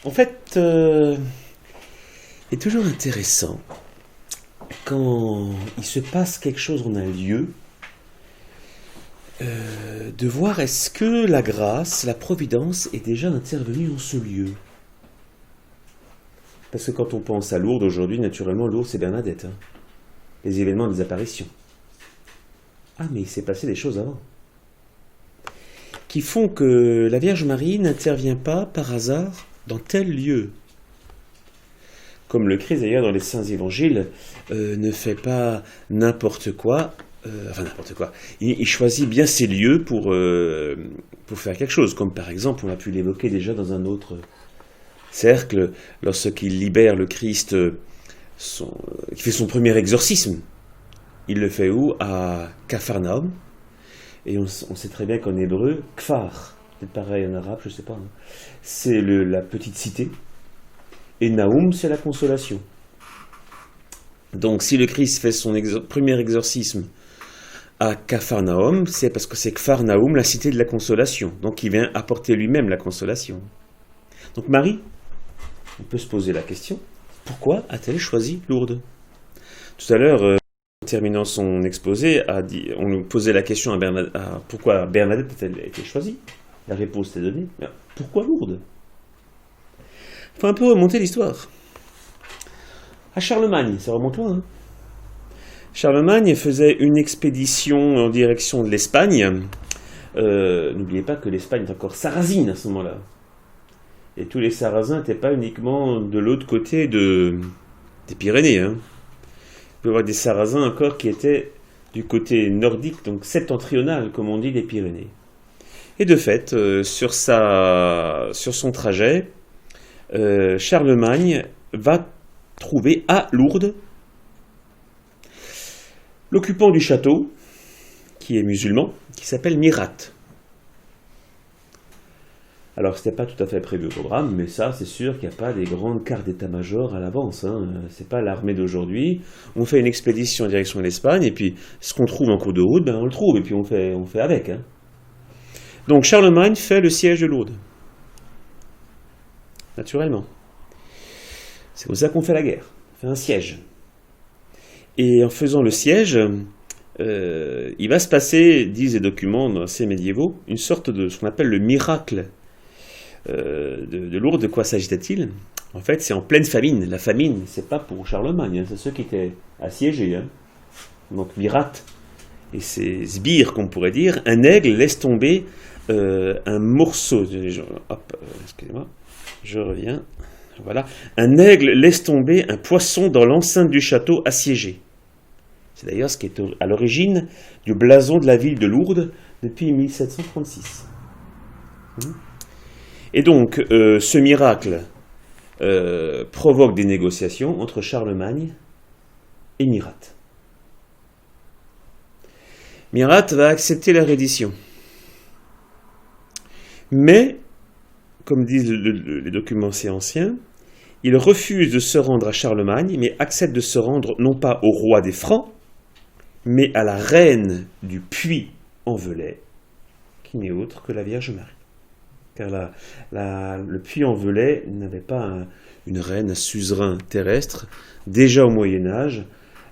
G: En fait, il est toujours intéressant quand il se passe quelque chose en un lieu, de voir est-ce que la grâce, la providence est déjà intervenue en ce lieu. Parce que quand on pense à Lourdes aujourd'hui, naturellement, Lourdes c'est Bernadette. Hein. Les événements des apparitions. Ah, mais il s'est passé des choses avant. Qui font que la Vierge Marie n'intervient pas par hasard dans tel lieu. Comme le Christ d'ailleurs dans les saints évangiles ne fait pas n'importe quoi, n'importe quoi. Il choisit bien ses lieux pour faire quelque chose, comme par exemple, on a pu l'évoquer déjà dans un autre cercle, lorsqu'il libère le Christ, qui fait son premier exorcisme. Il le fait où? À Capharnaüm. Et on sait très bien qu'en hébreu, Kfar, peut-être pareil en arabe, je ne sais pas, hein, c'est la petite cité. Et Naoum, c'est la consolation. Donc, si le Christ fait son premier exorcisme à Capharnaüm, c'est parce que c'est Capharnaüm, la cité de la consolation. Donc, il vient apporter lui-même la consolation. Donc, Marie, on peut se poser la question, pourquoi a-t-elle choisi Lourdes? Tout à l'heure, en terminant son exposé, on nous posait la question à pourquoi Bernadette a-t-elle été choisie? La réponse était donnée. Mais pourquoi Lourdes? Il faut un peu remonter l'histoire. À Charlemagne, ça remonte loin. Hein. Charlemagne faisait une expédition en direction de l'Espagne. N'oubliez pas que l'Espagne est encore sarrasine à ce moment-là. Et tous les Sarrasins n'étaient pas uniquement de l'autre côté des Pyrénées. Hein. Il peut y avoir des Sarrasins encore qui étaient du côté nordique, donc septentrional, comme on dit, des Pyrénées. Et de fait, sur son trajet, Charlemagne va trouver à Lourdes l'occupant du château, qui est musulman, qui s'appelle Mirat. Alors, ce n'était pas tout à fait prévu au programme, mais ça, c'est sûr qu'il n'y a pas des grandes cartes d'état-major à l'avance. Hein. Ce n'est pas l'armée d'aujourd'hui. On fait une expédition en direction de l'Espagne, et puis ce qu'on trouve en cours de route, on le trouve, et puis on fait avec. Hein. Donc, Charlemagne fait le siège de Lourdes. Naturellement. C'est comme ça qu'on fait la guerre. On fait un siège. Et en faisant le siège, il va se passer, disent les documents assez médiévaux, une sorte de ce qu'on appelle le miracle de Lourdes. De quoi s'agissait-il? En fait, c'est en pleine famine. La famine, c'est pas pour Charlemagne, hein, c'est ceux qui étaient assiégés. Hein. Donc, Mirat, et c'est sbire, qu'on pourrait dire, un aigle laisse tomber un morceau. Excusez-moi, je reviens. Voilà. Un aigle laisse tomber un poisson dans l'enceinte du château assiégé. C'est d'ailleurs ce qui est à l'origine du blason de la ville de Lourdes depuis 1736. Et donc, ce miracle provoque des négociations entre Charlemagne et Mirat. Mirat va accepter la reddition. Mais, comme disent les documents assez anciens, il refuse de se rendre à Charlemagne, mais accepte de se rendre non pas au roi des Francs, mais à la reine du Puy-en-Velay, qui n'est autre que la Vierge Marie. Car le Puy-en-Velay n'avait pas une reine, un suzerain terrestre. Déjà au Moyen-Âge,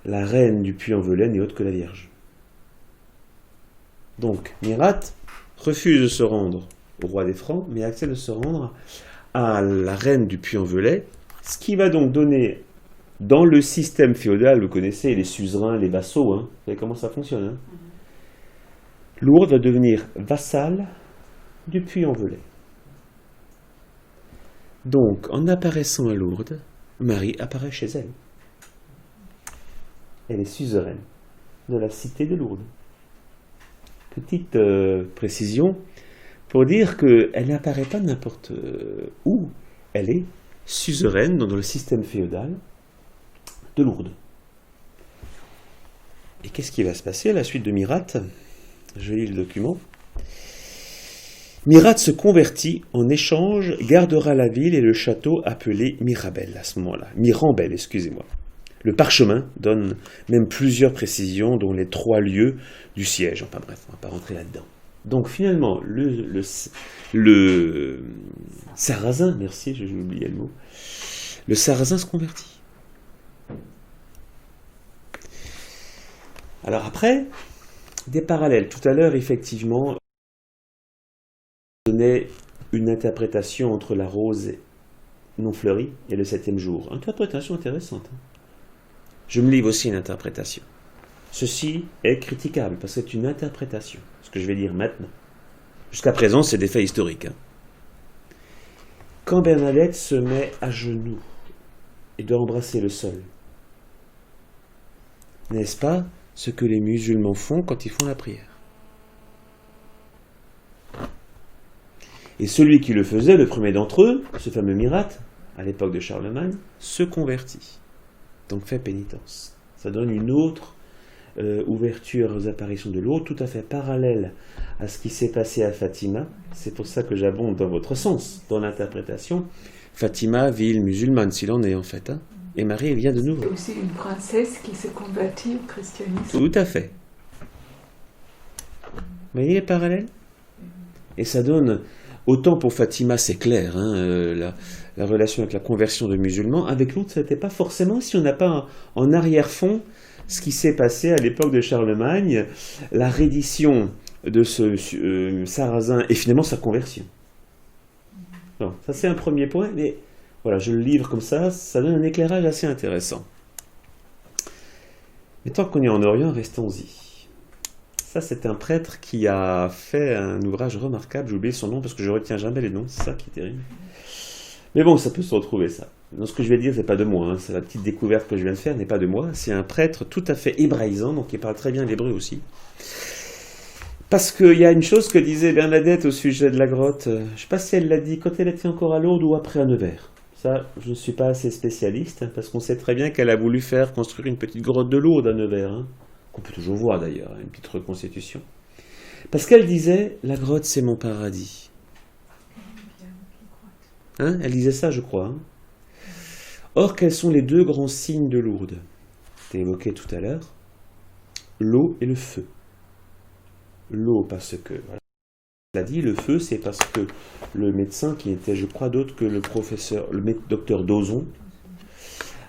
G: la reine du Puy-en-Velay n'est autre que la Vierge. Donc, Mirat refuse de se rendre au roi des Francs, mais accepte de se rendre à la reine du Puy-en-Velay, ce qui va donc donner, dans le système féodal, vous connaissez les suzerains, les vassaux, hein, vous savez comment ça fonctionne. Hein. Lourdes va devenir vassale du Puy-en-Velay. Donc, en apparaissant à Lourdes, Marie apparaît chez elle. Elle est suzeraine de la cité de Lourdes. Petite précision pour dire qu'elle n'apparaît pas n'importe où. Elle est suzeraine dans le système féodal de Lourdes. Et qu'est-ce qui va se passer à la suite de Mirat? Je lis le document. Mirat se convertit, en échange, gardera la ville et le château appelé Mirabel à ce moment-là. Mirambel, excusez-moi. Le parchemin donne même plusieurs précisions, dont les 3 lieux du siège. Enfin bref, on ne va pas rentrer là-dedans. Donc finalement, le sarrasin, merci, j'ai oublié le mot, le sarrasin se convertit. Alors après, des parallèles. Tout à l'heure, effectivement, on donnait une interprétation entre la rose non fleurie et le 7e jour. Interprétation intéressante. Je me livre aussi une interprétation. Ceci est critiquable parce que c'est une interprétation. Ce que je vais dire maintenant. Jusqu'à présent, c'est des faits historiques. Quand Bernadette se met à genoux et doit embrasser le sol, n'est-ce pas ce que les musulmans font quand ils font la prière? Et celui qui le faisait, le premier d'entre eux, ce fameux Mirate, à l'époque de Charlemagne, se convertit. Donc fait pénitence. Ça donne une autre ouverture aux apparitions de l'eau, tout à fait parallèle à ce qui s'est passé à Fatima. C'est pour ça que j'abonde dans votre sens, dans l'interprétation. Fatima, ville musulmane, s'il en est en fait. Hein. Et Marie vient de nouveau.
D: C'est aussi une princesse qui se convertit au christianisme.
G: Tout à fait. Vous voyez les parallèles? Et ça donne, autant pour Fatima, c'est clair, hein, la relation avec la conversion de musulmans. Avec l'autre, ça n'était pas forcément, si on n'a pas en arrière-fond ce qui s'est passé à l'époque de Charlemagne, la reddition de ce sarrasin et finalement sa conversion. Bon, ça c'est un premier point, mais voilà, je le livre comme ça donne un éclairage assez intéressant. Mais tant qu'on est en Orient, restons-y. Ça, c'est un prêtre qui a fait un ouvrage remarquable, j'ai oublié son nom parce que je retiens jamais les noms, c'est ça qui est terrible. Mais bon, ça peut se retrouver ça. Donc, ce que je vais dire, c'est pas de moi, hein. C'est la petite découverte que je viens de faire, n'est pas de moi. C'est un prêtre tout à fait hébraïsant, donc il parle très bien l'hébreu aussi. Parce qu'il y a une chose que disait Bernadette au sujet de la grotte. Je ne sais pas si elle l'a dit quand elle était encore à Lourdes ou après à Nevers. Ça, je ne suis pas assez spécialiste, hein, parce qu'on sait très bien qu'elle a voulu faire construire une petite grotte de Lourdes à Nevers, hein, qu'on peut toujours voir d'ailleurs, une petite reconstitution. Parce qu'elle disait, la grotte c'est mon paradis. Hein, elle disait ça, je crois. Hein. Or, quels sont les deux grands signes de Lourdes? C'était évoqué tout à l'heure. L'eau et le feu. L'eau parce que, voilà, l'a dit, le feu c'est parce que le médecin qui était, je crois, d'autre que le docteur Dozon,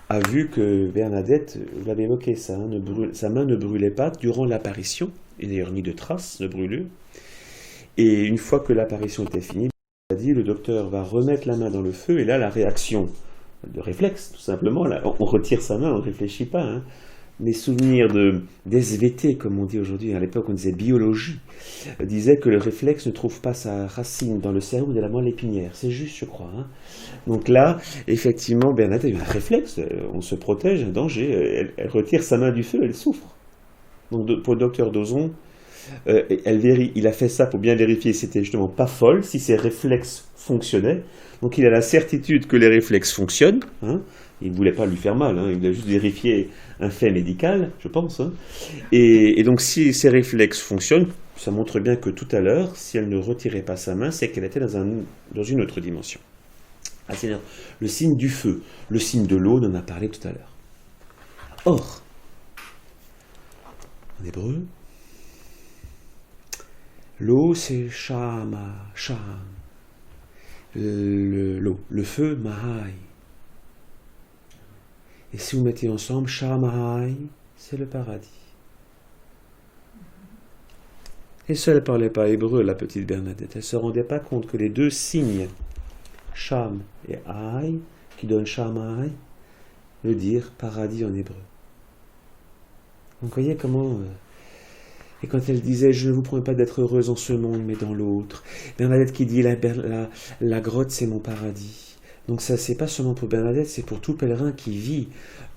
G: a vu que Bernadette, vous l'avez évoqué ça, hein, sa main ne brûlait pas durant l'apparition, et d'ailleurs ni de traces de brûlure. Et une fois que l'apparition était finie, a dit, le docteur va remettre la main dans le feu, et là la réaction de réflexe, tout simplement, là, on retire sa main, on ne réfléchit pas. Hein. Mes souvenirs de d'SVT, comme on dit aujourd'hui, à l'époque on disait biologie, disaient que le réflexe ne trouve pas sa racine dans le cerveau de la moelle épinière. C'est juste, je crois. Hein. Donc là, effectivement, Bernadette a eu un réflexe, on se protège, un danger, elle retire sa main du feu, elle souffre. Donc pour le docteur Dozon, il a fait ça pour bien vérifier si c'était justement pas folle, si ses réflexes fonctionnaient. Donc il a la certitude que les réflexes fonctionnent. Hein. Il ne voulait pas lui faire mal, hein. Il voulait juste vérifier un fait médical, je pense. Hein. Et donc si ces réflexes fonctionnent, ça montre bien que tout à l'heure, si elle ne retirait pas sa main, c'est qu'elle était dans une autre dimension. Ah, c'est le signe du feu, le signe de l'eau, on en a parlé tout à l'heure. Or, en hébreu, l'eau c'est shama, sham. L'eau, le feu, mahai. Et si vous mettez ensemble, Shamahai, c'est le paradis. Et ça, elle ne parlait pas hébreu, la petite Bernadette. Elle ne se rendait pas compte que les deux signes, Sham et Hai, qui donnent Shamahai, veut dire paradis en hébreu. Donc, vous voyez comment... Et quand elle disait « Je ne vous promets pas d'être heureuse en ce monde, mais dans l'autre », Bernadette qui dit « La grotte, c'est mon paradis ». Donc ça, c'est pas seulement pour Bernadette, c'est pour tout pèlerin qui vit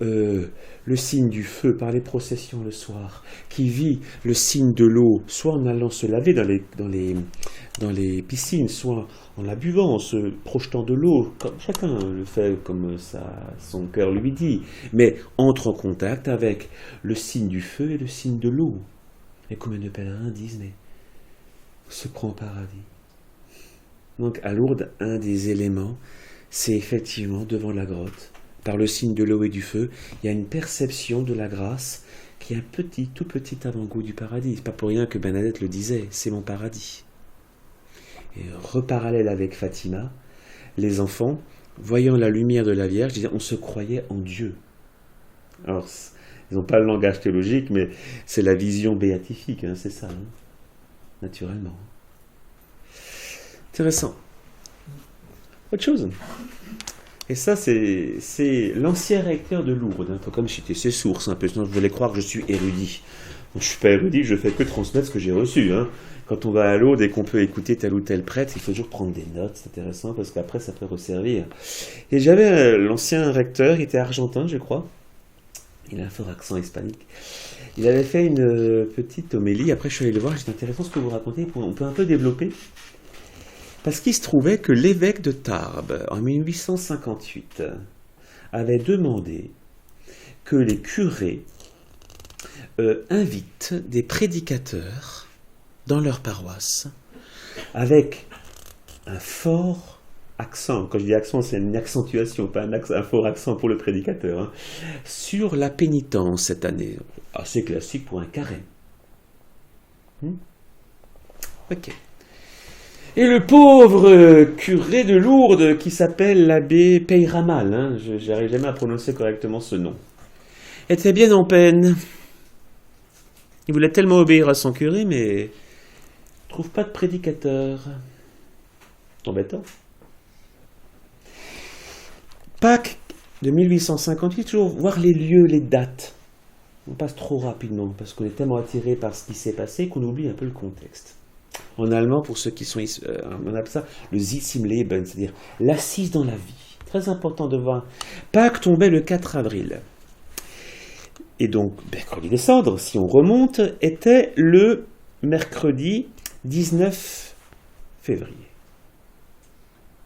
G: le signe du feu par les processions le soir, qui vit le signe de l'eau, soit en allant se laver dans les piscines, soit en la buvant, en se projetant de l'eau, comme chacun le fait comme son cœur lui dit, mais entre en contact avec le signe du feu et le signe de l'eau. Et combien de pèlerins disent, mais on se prend au paradis. Donc à Lourdes, un des éléments, c'est effectivement devant la grotte, par le signe de l'eau et du feu, il y a une perception de la grâce qui est un petit, tout petit avant-goût du paradis. C'est pas pour rien que Bernadette le disait, c'est mon paradis. Et reparallèle avec Fatima, les enfants, voyant la lumière de la Vierge, disaient on se croyait en Dieu. Alors, ils n'ont pas le langage théologique, mais c'est la vision béatifique, hein, c'est ça, hein, naturellement. Intéressant. Autre chose. Et ça, c'est l'ancien recteur de Lourdes. Il faut comme citer ses sources un peu, sinon je voulais croire que je suis érudit. Je ne suis pas érudit, je fais que transmettre ce que j'ai reçu. Hein. Quand on va à Lourdes et qu'on peut écouter tel ou tel prêtre, il faut toujours prendre des notes, c'est intéressant parce qu'après ça peut resservir. Et j'avais l'ancien recteur, il était argentin, je crois. Il a un fort accent hispanique. Il avait fait une petite homélie, après je suis allé le voir, c'est intéressant ce que vous racontez, on peut un peu développer. Parce qu'il se trouvait que l'évêque de Tarbes, en 1858, avait demandé que les curés invitent des prédicateurs dans leur paroisse avec un fort accent. Quand je dis accent, c'est une accentuation, pas un fort accent pour le prédicateur, hein, sur la pénitence cette année. Assez classique pour un carême. Ok. Et le pauvre curé de Lourdes, qui s'appelle l'abbé Peyramal, hein, je n'arrive jamais à prononcer correctement ce nom, était bien en peine. Il voulait tellement obéir à son curé, mais ne trouve pas de prédicateur. Embêtant. Pâques de 1858, toujours voir les lieux, les dates. On passe trop rapidement, parce qu'on est tellement attiré par ce qui s'est passé qu'on oublie un peu le contexte. En allemand, pour ceux qui sont... on appelle ça le Sitz im Leben, c'est-à-dire l'assise dans la vie. Très important de voir. Pâques tombait le 4 avril. Et donc, mercredi des Cendres, si on remonte, était le mercredi 19 février.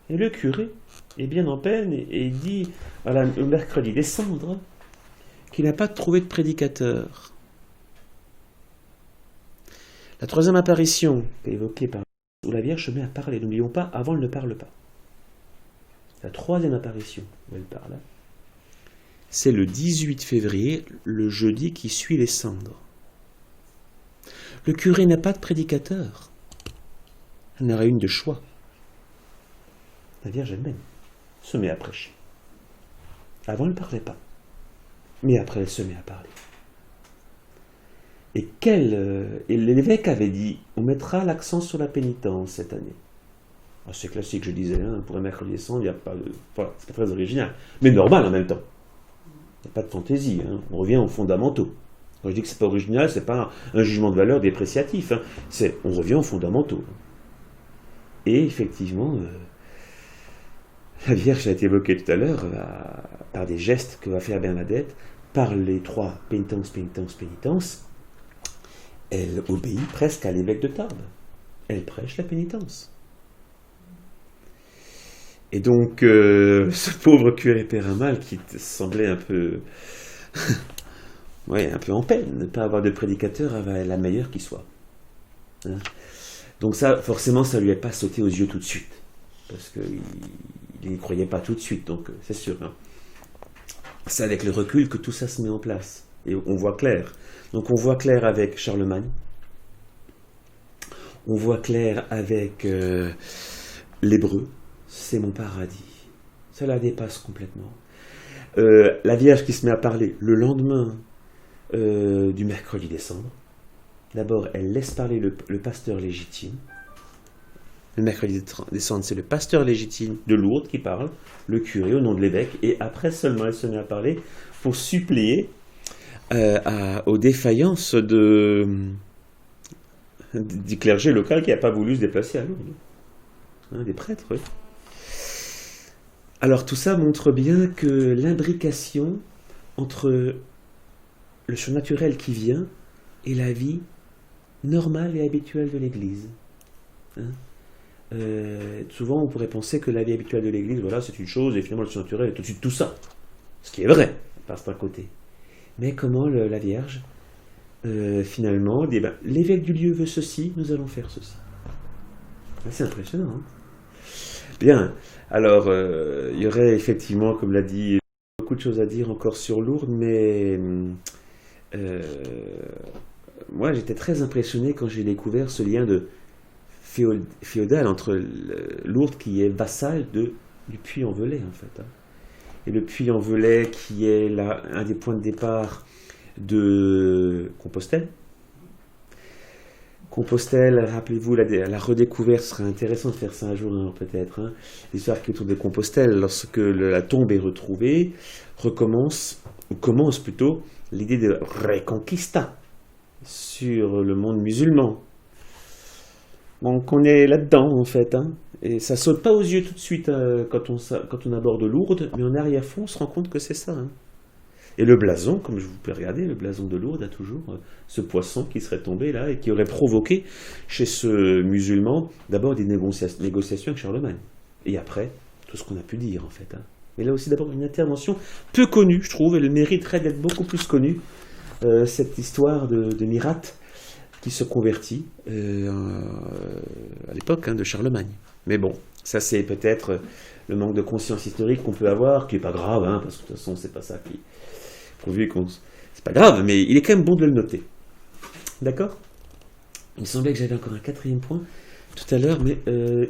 G: Et le curé est bien en peine et dit, voilà, le mercredi des Cendres, qu'il n'a pas trouvé de prédicateur. La troisième apparition, évoquée par où la Vierge se met à parler, n'oublions pas, avant elle ne parle pas. La troisième apparition où elle parle, c'est le 18 février, le jeudi qui suit les cendres. Le curé n'a pas de prédicateur. Elle n'aurait une de choix. La Vierge elle-même se met à prêcher. Avant, elle ne parlait pas. Mais après, elle se met à parler. Et l'évêque avait dit, on mettra l'accent sur la pénitence cette année. Alors, c'est classique, je disais, hein, pour un mercredi des Cendres, il n'y a pas de... Voilà, c'est pas très original, mais normal en même temps. Il n'y a pas de fantaisie, hein. On revient aux fondamentaux. Quand je dis que c'est pas original, c'est pas un jugement de valeur dépréciatif, hein. On revient aux fondamentaux. Et effectivement, la Vierge a été évoquée tout à l'heure par des gestes que va faire Bernadette, par les trois pénitence, pénitence, pénitence. Elle obéit presque à l'évêque de Tarbes. Elle prêche la pénitence. Et donc, ce pauvre curé Peyramal qui semblait un peu, ouais, un peu en peine, ne pas avoir de prédicateur avait la meilleure qui soit. Hein? Donc ça, forcément, ça lui est pas sauté aux yeux tout de suite, parce qu'il n'y croyait pas tout de suite, donc c'est sûr. Hein? C'est avec le recul que tout ça se met en place, et on voit clair. Donc on voit clair avec Charlemagne, on voit clair avec l'hébreu. C'est mon paradis. Ça la dépasse complètement. La Vierge qui se met à parler le lendemain du mercredi des Cendres. D'abord, elle laisse parler le pasteur légitime. Le mercredi des Cendres, c'est le pasteur légitime de Lourdes qui parle, le curé au nom de l'évêque, et après seulement elle se met à parler pour suppléer aux défaillances du clergé local qui n'a pas voulu se déplacer à Lourdes. Hein, des prêtres, oui. Alors tout ça montre bien que l'imbrication entre le surnaturel qui vient et la vie normale et habituelle de l'Église. Hein? Souvent on pourrait penser que la vie habituelle de l'Église, voilà, c'est une chose, et finalement le surnaturel est tout de suite tout ça. Ce qui est vrai, par certains côtés. Mais comment la Vierge, finalement, dit, ben, l'évêque du lieu veut ceci, nous allons faire ceci. C'est impressionnant. Hein? Bien, alors il y aurait effectivement, comme l'a dit, beaucoup de choses à dire encore sur Lourdes, mais moi j'étais très impressionné quand j'ai découvert ce lien de féodal entre Lourdes qui est vassal du Puy-en-Velay en fait. Hein. Et le Puy-en-Velay qui est un des points de départ de Compostelle. Compostelle, rappelez-vous, la redécouverte, ce serait intéressant de faire ça un jour hein, peut-être. Hein. L'histoire qui est autour de Compostelle, lorsque la tombe est retrouvée, commence plutôt l'idée de reconquista sur le monde musulman. Donc on est là-dedans en fait, hein. Et ça saute pas aux yeux tout de suite quand on aborde Lourdes, mais en arrière-fond on se rend compte que c'est ça. Hein. Et le blason, comme vous pouvez regarder, le blason de Lourdes a toujours ce poisson qui serait tombé là et qui aurait provoqué chez ce musulman d'abord des négociations avec Charlemagne. Et après, tout ce qu'on a pu dire en fait. Hein. Mais là aussi d'abord une intervention peu connue, je trouve, elle mériterait d'être beaucoup plus connue, cette histoire de Mirat qui se convertit à l'époque hein, de Charlemagne. Mais bon, ça c'est peut-être le manque de conscience historique qu'on peut avoir, qui n'est pas grave, hein, parce que de toute façon c'est pas ça qui... C'est pas grave, mais il est quand même bon de le noter. D'accord ? Il me semblait que j'avais encore un 4e point tout à l'heure, mais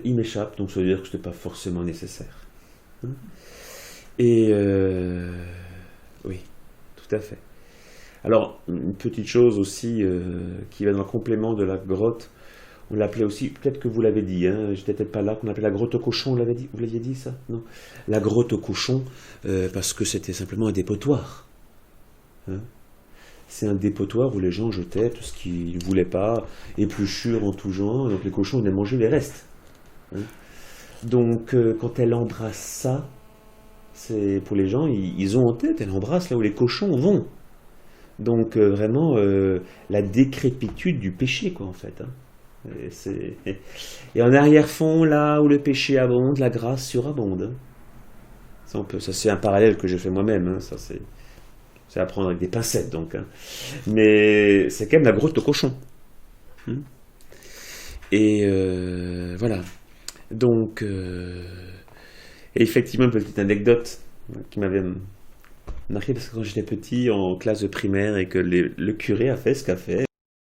G: il m'échappe, donc ça veut dire que ce n'était pas forcément nécessaire. Hein ? Et oui, tout à fait. Alors, une petite chose aussi qui va dans le complément de la grotte, on l'appelait aussi, peut-être que vous l'avez dit, hein, j'étais peut-être pas là, qu'on appelait la grotte au cochon, vous l'aviez dit ça ? Non ? La grotte au cochon, parce que c'était simplement un dépotoir. Hein ? C'est un dépotoir où les gens jetaient tout ce qu'ils ne voulaient pas, épluchures en tout genre, donc les cochons venaient manger les restes. Hein ? Donc, quand elle embrasse ça, c'est pour les gens, ils ont en tête, elle embrasse là où les cochons vont. Donc, vraiment, la décrépitude du péché, quoi, en fait. Hein. Et en arrière-fond, là où le péché abonde, la grâce surabonde. Ça, c'est un parallèle que je fais moi-même. Hein. Ça, c'est à prendre avec des pincettes, donc. Hein. Mais c'est quand même la grotte au cochon. Et voilà. Donc, et effectivement, une petite anecdote qui m'avait marqué, parce que quand j'étais petit, en classe de primaire, et que le curé a fait ce qu'a fait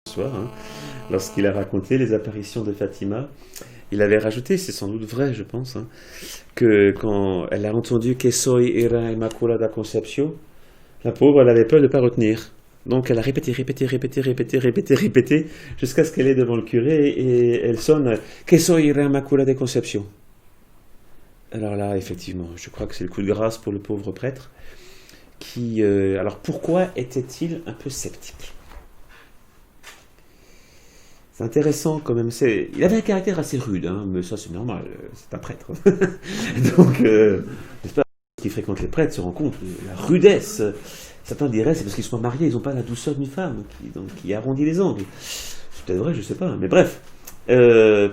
G: ce soir, hein, lorsqu'il a raconté les apparitions de Fatima, il avait rajouté, c'est sans doute vrai, je pense, hein, que quand elle a entendu « Que soy era Immaculada Concepción », la pauvre, elle avait peur de ne pas retenir. Donc elle a répété, jusqu'à ce qu'elle est devant le curé, et elle sonne « Que soy era Immaculada Concepción ». Alors là, effectivement, je crois que c'est le coup de grâce pour le pauvre prêtre, qui... alors pourquoi était-il un peu sceptique ? C'est intéressant quand même. Il avait un caractère assez rude, hein, mais ça c'est normal, c'est un prêtre. Donc, j'espère qui fréquentent les prêtres se rend compte de la rudesse. Certains diraient c'est parce qu'ils sont mariés, ils n'ont pas la douceur d'une femme qui arrondit les angles. C'est peut-être vrai, je ne sais pas, mais bref.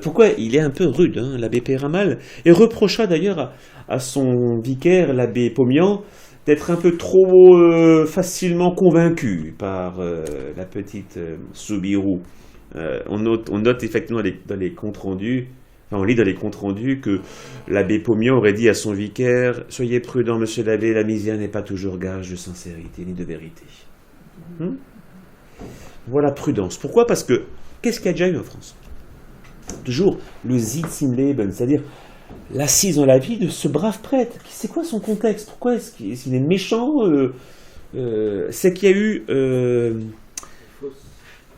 G: Pourquoi il est un peu rude, hein, l'abbé Péramal, et reprocha d'ailleurs à son vicaire, l'abbé Pomian, d'être un peu trop facilement convaincu par la petite Soubirou. On note effectivement dans les comptes rendus, enfin on lit dans les comptes rendus que l'abbé Pomian aurait dit à son vicaire « Soyez prudent, monsieur l'abbé, la misère n'est pas toujours gage de sincérité ni de vérité. » Voilà, prudence. Pourquoi ? Parce que, qu'est-ce qu'il y a déjà eu en France ? Toujours le Sitz im Leben, c'est-à-dire l'assise dans la vie de ce brave prêtre. C'est quoi son contexte ? Pourquoi est-ce qu'il est méchant ? C'est qu'il y a eu...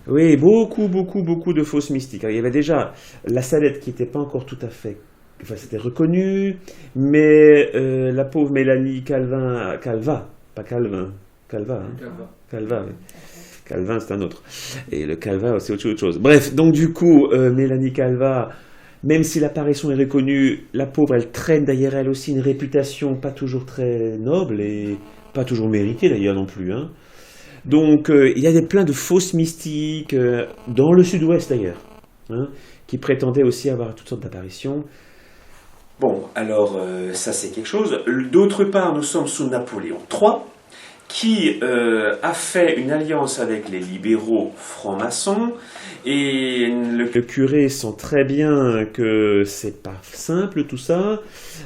G: oui, beaucoup de fausses mystiques. Alors, il y avait déjà la Salette qui n'était pas encore tout à fait... Enfin, c'était reconnu, mais la pauvre Mélanie Calva, oui. Calvin, c'est un autre. Et le Calva, c'est autre chose. Bref, donc du coup, Mélanie Calva, même si l'apparition est reconnue, la pauvre, elle traîne derrière elle aussi une réputation pas toujours très noble et pas toujours méritée d'ailleurs non plus. Hein. Donc, il y a plein de fausses mystiques, dans le sud-ouest d'ailleurs, hein, qui prétendaient aussi avoir toutes sortes d'apparitions. Bon, alors, ça c'est quelque chose. D'autre part, nous sommes sous Napoléon III, qui a fait une alliance avec les libéraux francs-maçons, et le curé sent très bien que c'est pas simple tout ça,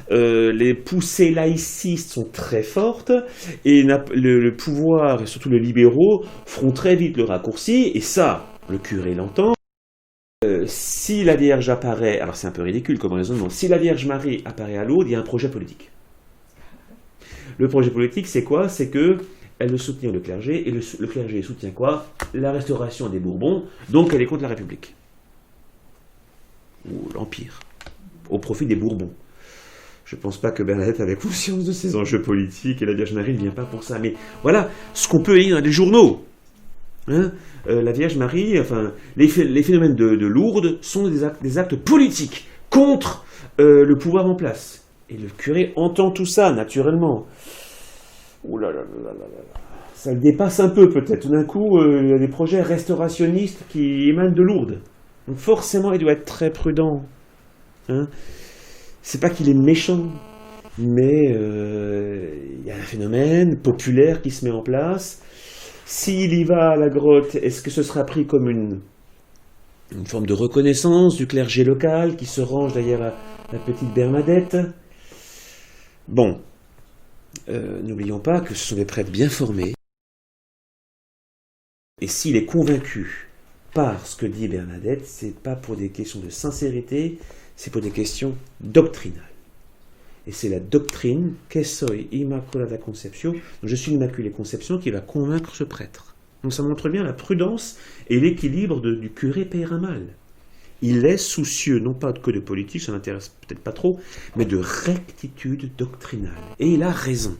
G: les poussées laïcistes sont très fortes, et le pouvoir, et surtout les libéraux, feront très vite le raccourci, et ça, le curé l'entend. Si la Vierge apparaît, alors c'est un peu ridicule comme raisonnement, si la Vierge Marie apparaît à Lourdes, il y a un projet politique. Le projet politique, c'est quoi? C'est que elle veut soutenir le clergé, et le clergé soutient quoi? La restauration des Bourbons, donc elle est contre la République. Ou l'Empire, au profit des Bourbons. Je ne pense pas que Bernadette avait conscience de ces enjeux politiques, et la Vierge Marie ne vient pas pour ça. Mais voilà ce qu'on peut lire dans les journaux. Hein, la Vierge Marie, enfin, les phénomènes de Lourdes sont des actes politiques contre le pouvoir en place. Et le curé entend tout ça, naturellement. Ouh là là là là là là. Ça le dépasse un peu, peut-être. Tout d'un coup, il y a des projets restaurationnistes qui émanent de Lourdes. Donc forcément, il doit être très prudent. Hein, c'est pas qu'il est méchant, mais il y a un phénomène populaire qui se met en place. S'il y va à la grotte, est-ce que ce sera pris comme une forme de reconnaissance du clergé local qui se range derrière la petite Bernadette? Bon, n'oublions pas que ce sont des prêtres bien formés. Et s'il est convaincu par ce que dit Bernadette, c'est pas pour des questions de sincérité, c'est pour des questions doctrinales. Et c'est la doctrine, que soy immaculata conceptio, je suis l'immaculée conception, qui va convaincre ce prêtre. Donc ça montre bien la prudence et l'équilibre du curé Peyramal. Il est soucieux, non pas que de politique, ça n'intéresse peut-être pas trop, mais de rectitude doctrinale. Et il a raison.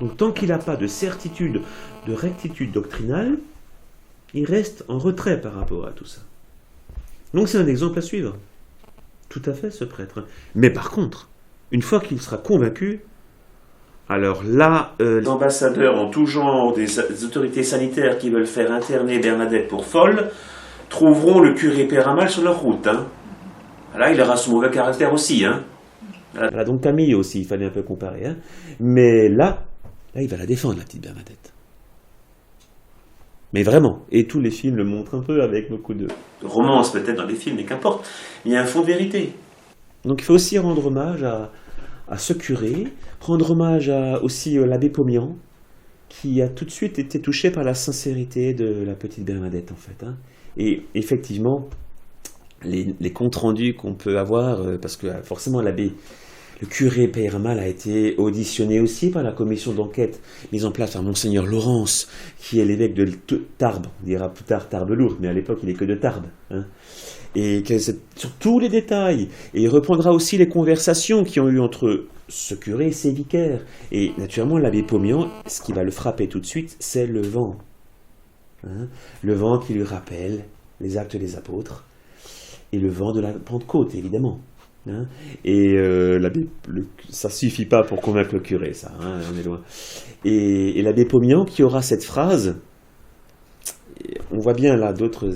G: Donc tant qu'il n'a pas de certitude, de rectitude doctrinale, il reste en retrait par rapport à tout ça. Donc c'est un exemple à suivre. Tout à fait, ce prêtre. Mais par contre, une fois qu'il sera convaincu, alors là, les ambassadeurs en tout genre, des autorités sanitaires qui veulent faire interner Bernadette pour folle, trouveront le curé Peyramal sur leur route. Hein. Là, il aura son mauvais caractère aussi. Hein. Voilà, donc Camille aussi, il fallait un peu comparer. Hein. Mais là, il va la défendre, la petite Bernadette. Mais vraiment, et tous les films le montrent un peu avec beaucoup de romance peut-être dans les films, mais qu'importe, il y a un fond de vérité. Donc il faut aussi rendre hommage à ce curé, rendre hommage aussi à l'abbé Pomian, qui a tout de suite été touché par la sincérité de la petite Bernadette en fait. Hein. Et effectivement, les comptes rendus qu'on peut avoir, parce que forcément le curé Peyramal a été auditionné aussi par la commission d'enquête mise en place par Monseigneur Laurence, qui est l'évêque de Tarbes, on dira plus tard Tarbes-Lourdes, mais à l'époque il n'est que de Tarbes. Hein. Et sur tous les détails. Et il reprendra aussi les conversations qui ont eu entre ce curé et ses vicaires. Et naturellement, l'abbé Pomian, ce qui va le frapper tout de suite, c'est le vent. Hein, le vent qui lui rappelle les actes des apôtres. Et le vent de la Pentecôte, évidemment. Hein, et ça suffit pas pour convaincre le curé, ça. Hein, on est loin. Et l'abbé Pomian qui aura cette phrase, on voit bien là d'autres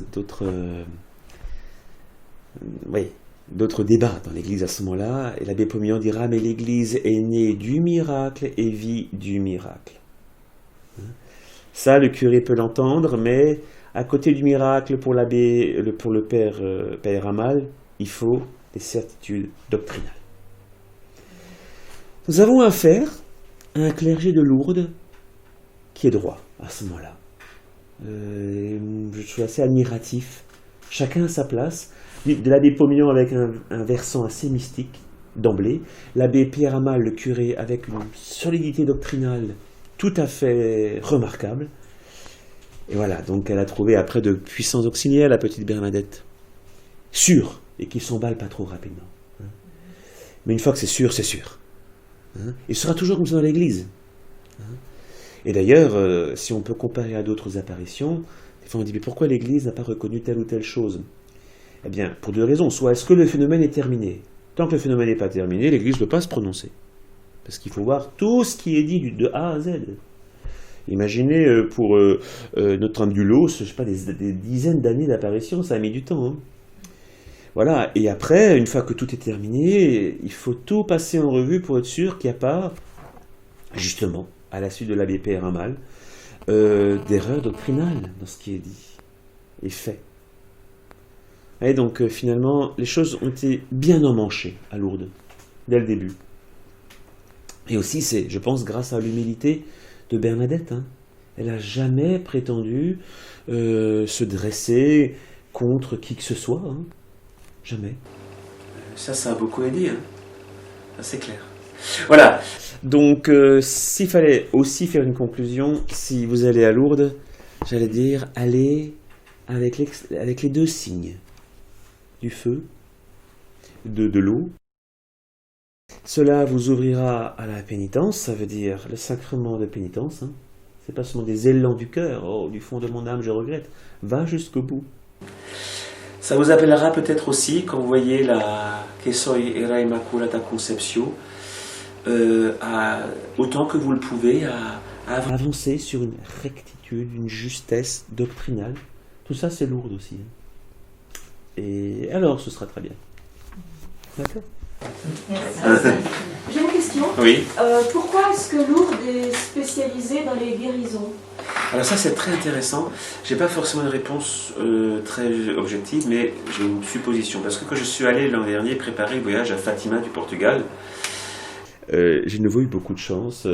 G: débats dans l'Église à ce moment-là, et l'abbé Pomian dira « Mais l'Église est née du miracle et vit du miracle. » Ça, le curé peut l'entendre, mais à côté du miracle pour le père Peyramal, il faut des certitudes doctrinales. Nous avons affaire à un clergé de Lourdes qui est droit à ce moment-là. Je suis assez admiratif. Chacun à sa place. De l'abbé Pomian avec un versant assez mystique d'emblée, l'abbé Peyramal, le curé, avec une solidité doctrinale tout à fait remarquable. Et voilà, donc elle a trouvé après de puissants auxiliaires, la petite Bernadette. Sûre, et qui s'emballe pas trop rapidement. Hein. Mais une fois que c'est sûr, c'est sûr. Hein. Il sera toujours comme ça dans l'Église. Hein. Et d'ailleurs, si on peut comparer à d'autres apparitions, des fois on dit, mais pourquoi l'Église n'a pas reconnu telle ou telle chose? Eh bien, pour deux raisons. Soit est-ce que le phénomène est terminé? Tant que le phénomène n'est pas terminé, l'Église ne peut pas se prononcer. Parce qu'il faut voir tout ce qui est dit de A à Z. Imaginez, pour Notre-Dame du Lot, je sais pas, des dizaines d'années d'apparition, ça a mis du temps. Hein. Voilà, et après, une fois que tout est terminé, il faut tout passer en revue pour être sûr qu'il n'y a pas, justement, à la suite de l'abbé Péramal, d'erreurs doctrinales dans ce qui est dit et fait. Et donc finalement, les choses ont été bien emmanchées à Lourdes, dès le début. Et aussi, c'est, je pense, grâce à l'humilité de Bernadette. Hein. Elle n'a jamais prétendu se dresser contre qui que ce soit. Hein. Jamais. Ça a beaucoup aidé. Hein. Ça, c'est clair. Voilà. Donc, s'il fallait aussi faire une conclusion, si vous allez à Lourdes, j'allais dire, allez avec les deux signes. Du feu, de l'eau. Cela vous ouvrira à la pénitence, ça veut dire le sacrement de pénitence. Hein. C'est pas seulement des élans du cœur, oh, du fond de mon âme, je regrette. Va jusqu'au bout. Ça vous appellera peut-être aussi, quand vous voyez la Que soy era immaculata conceptio, autant que vous le pouvez, à avancer sur une rectitude, une justesse doctrinale. Tout ça, c'est lourd aussi. Hein. Et alors, ce sera très bien. D'accord.
H: J'ai une question.
G: Oui.
H: Pourquoi est-ce que Lourdes est spécialisée dans les guérisons?
G: Alors ça, c'est très intéressant. J'ai pas forcément une réponse très objective, mais j'ai une supposition. Parce que quand je suis allé l'an dernier préparer le voyage à Fatima du Portugal, j'ai de nouveau eu beaucoup de chance.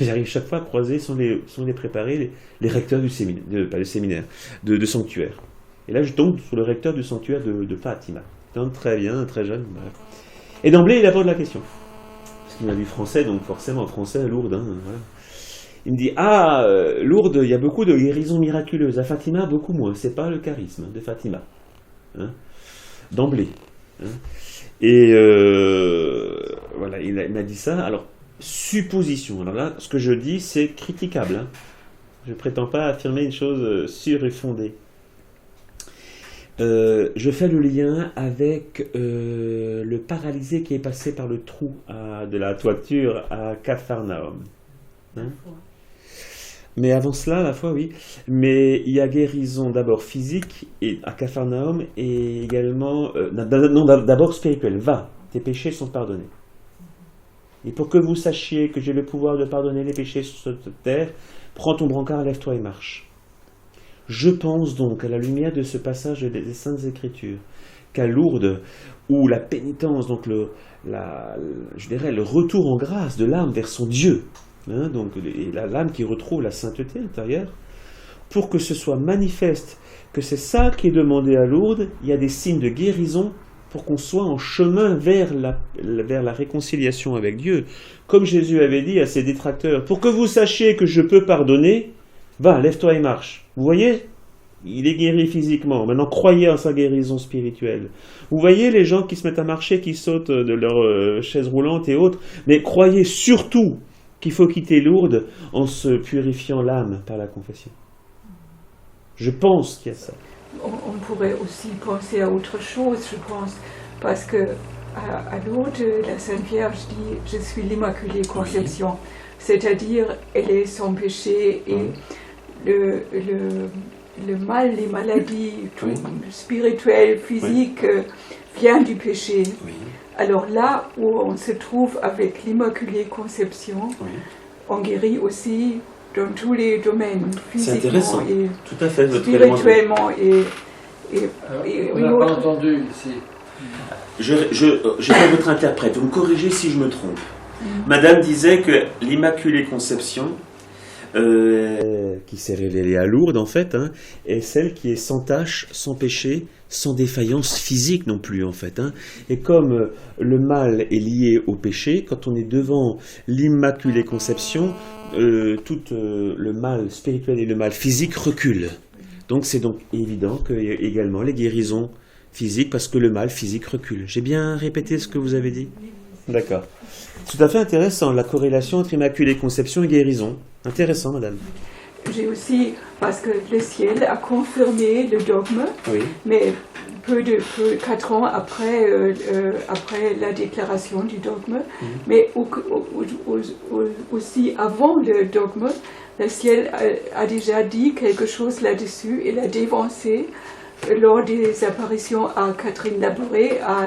G: J'arrive chaque fois à croiser, sans les préparer, les recteurs du séminaire, pas le séminaire, de sanctuaire. Et là, je tombe sur le recteur du sanctuaire de Fatima. Donc, très bien, très jeune. Bref. Et d'emblée, il aborde la question. Parce qu'il m'a vu français, donc forcément français à Lourdes. Hein, voilà. Il me dit, Lourdes, il y a beaucoup de guérisons miraculeuses. À Fatima, beaucoup moins. C'est pas le charisme de Fatima. Hein, d'emblée. Hein. Et voilà, il m'a dit ça. Alors, supposition. Alors là, ce que je dis, c'est critiquable. Hein. Je ne prétends pas affirmer une chose sûre et fondée. Je fais le lien avec le paralysé qui est passé par le trou de la toiture à Capharnaüm. Hein? Mais avant cela, la foi, oui. Mais il y a guérison d'abord physique à Capharnaüm et également, d'abord spirituelle. Va, tes péchés sont pardonnés. Et pour que vous sachiez que j'ai le pouvoir de pardonner les péchés sur cette terre, prends ton brancard, lève-toi et marche. Je pense donc, à la lumière de ce passage des Saintes Écritures, qu'à Lourdes, où la pénitence, donc je dirais le retour en grâce de l'âme vers son Dieu, hein, donc l'âme qui retrouve la sainteté intérieure, pour que ce soit manifeste que c'est ça qui est demandé à Lourdes, il y a des signes de guérison pour qu'on soit en chemin vers la réconciliation avec Dieu. Comme Jésus avait dit à ses détracteurs, pour que vous sachiez que je peux pardonner, va, lève-toi et marche. Vous voyez, il est guéri physiquement. Maintenant, croyez en sa guérison spirituelle. Vous voyez les gens qui se mettent à marcher, qui sautent de leur chaise roulante et autres. Mais croyez surtout qu'il faut quitter Lourdes en se purifiant l'âme par la confession. Je pense qu'il y a ça.
D: On pourrait aussi penser à autre chose, je pense, parce que à Lourdes, la Sainte Vierge dit « Je suis l'Immaculée Conception », c'est-à-dire elle est sans péché et le mal, les maladies spirituelles, physiques, vient du péché. Oui. Alors là où on se trouve avec l'Immaculée Conception, on guérit aussi dans tous les domaines, physiquement et
G: tout à fait,
D: spirituellement
B: on n'a pas entendu ici.
G: Je fais votre interprète, vous me corrigez si je me trompe. Madame disait que l'Immaculée Conception, qui s'est révélée à Lourdes en fait, hein, est celle qui est sans tache, sans péché, sans défaillance physique non plus en fait. Hein. Et comme le mal est lié au péché, quand on est devant l'Immaculée Conception, tout le mal spirituel et le mal physique reculent. Donc c'est donc évident que également les guérisons physiques, parce que le mal physique recule. J'ai bien répété ce que vous avez dit ? D'accord. Tout à fait intéressant, la corrélation entre Immaculée Conception et guérison. Intéressant, madame.
D: J'ai aussi, parce que le ciel a confirmé le dogme, mais 4 ans après la déclaration du dogme, mais aussi avant le dogme, le ciel a déjà dit quelque chose là-dessus et l'a dévancé lors des apparitions à Catherine Labouré à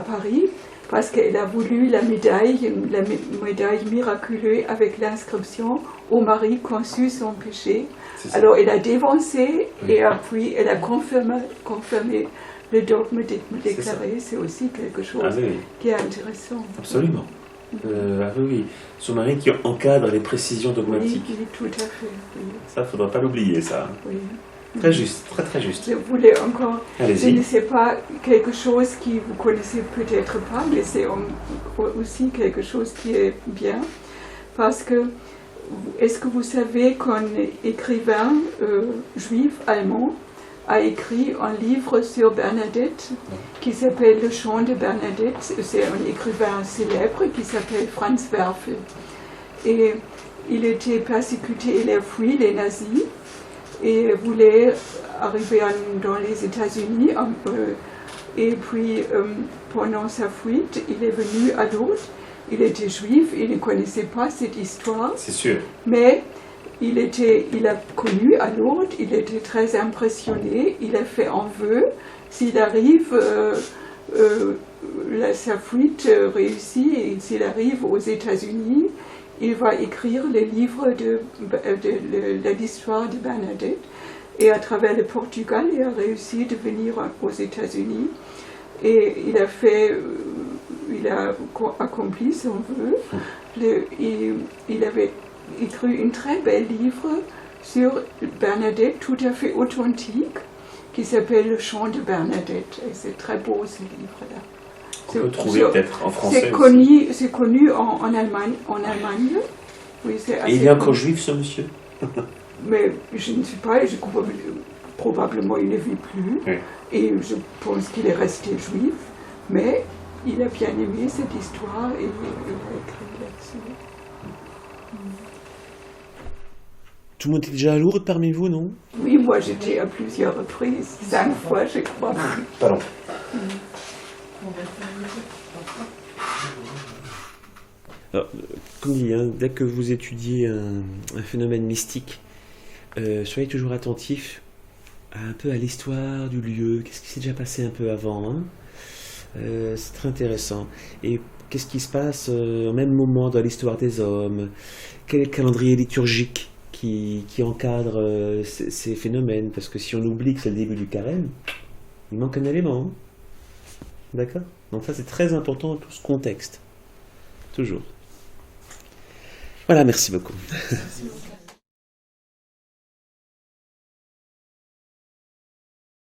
D: Paris. parce qu'elle a voulu la médaille miraculeuse avec l'inscription « Ô Marie conçue sans péché ». Alors elle a dévancé et puis elle a confirmé le dogme déclaré. C'est aussi quelque chose qui est intéressant.
G: Absolument. Ah oui, son mari qui encadre les précisions dogmatiques.
D: Oui, tout à fait. Oui.
G: Ça, il ne faudra pas l'oublier, ça.
D: Oui.
G: Très juste, très très juste.
D: Je voulais encore, je
G: Allez-y.
D: ne sais pas, quelque chose qui vous connaissez peut-être pas, mais c'est aussi quelque chose qui est bien, parce que, est-ce que vous savez qu'un écrivain juif allemand a écrit un livre sur Bernadette qui s'appelle Le Chant de Bernadette. C'est un écrivain célèbre qui s'appelle Franz Werfel. Et il était persécuté, il a fui les nazis et voulait arriver dans les États-Unis. Et puis, pendant sa fuite, il est venu à Lourdes. Il était juif, il ne connaissait pas cette histoire.
G: C'est sûr.
D: Mais il a connu à Lourdes, il était très impressionné, il a fait un vœu, s'il arrive, sa fuite réussit, et s'il arrive aux États-Unis, il va écrire le livre de l'histoire de Bernadette. Et à travers le Portugal, il a réussi de venir aux États-Unis. Et il a accompli son vœu. Il avait écrit un très bel livre sur Bernadette, tout à fait authentique, qui s'appelle Le Chant de Bernadette. Et c'est très beau ce livre-là.
G: On peut trouver peut-être en français.
D: C'est connu en Allemagne. Oui,
G: et il est encore juif, ce monsieur?
D: Mais je ne sais pas, probablement il ne vit plus.
G: Oui.
D: Et je pense qu'il est resté juif. Mais il a bien aimé cette histoire et il a écrit là-dessus.
G: Tout le monde est déjà à Lourdes parmi vous, non?
D: Oui, moi j'étais à plusieurs reprises, 5 fois je crois.
G: Pardon. Alors, comme dit, dès que vous étudiez un phénomène mystique, soyez toujours attentifs un peu à l'histoire du lieu, qu'est-ce qui s'est déjà passé un peu avant. C'est très intéressant. Et qu'est-ce qui se passe au même moment dans l'histoire des hommes? Quel est le calendrier liturgique qui encadre ces phénomènes? Parce que si on oublie que c'est le début du carême, il manque un élément. D'accord? Donc ça, c'est très important dans tout ce contexte. Toujours. Voilà, merci beaucoup.
D: Merci beaucoup.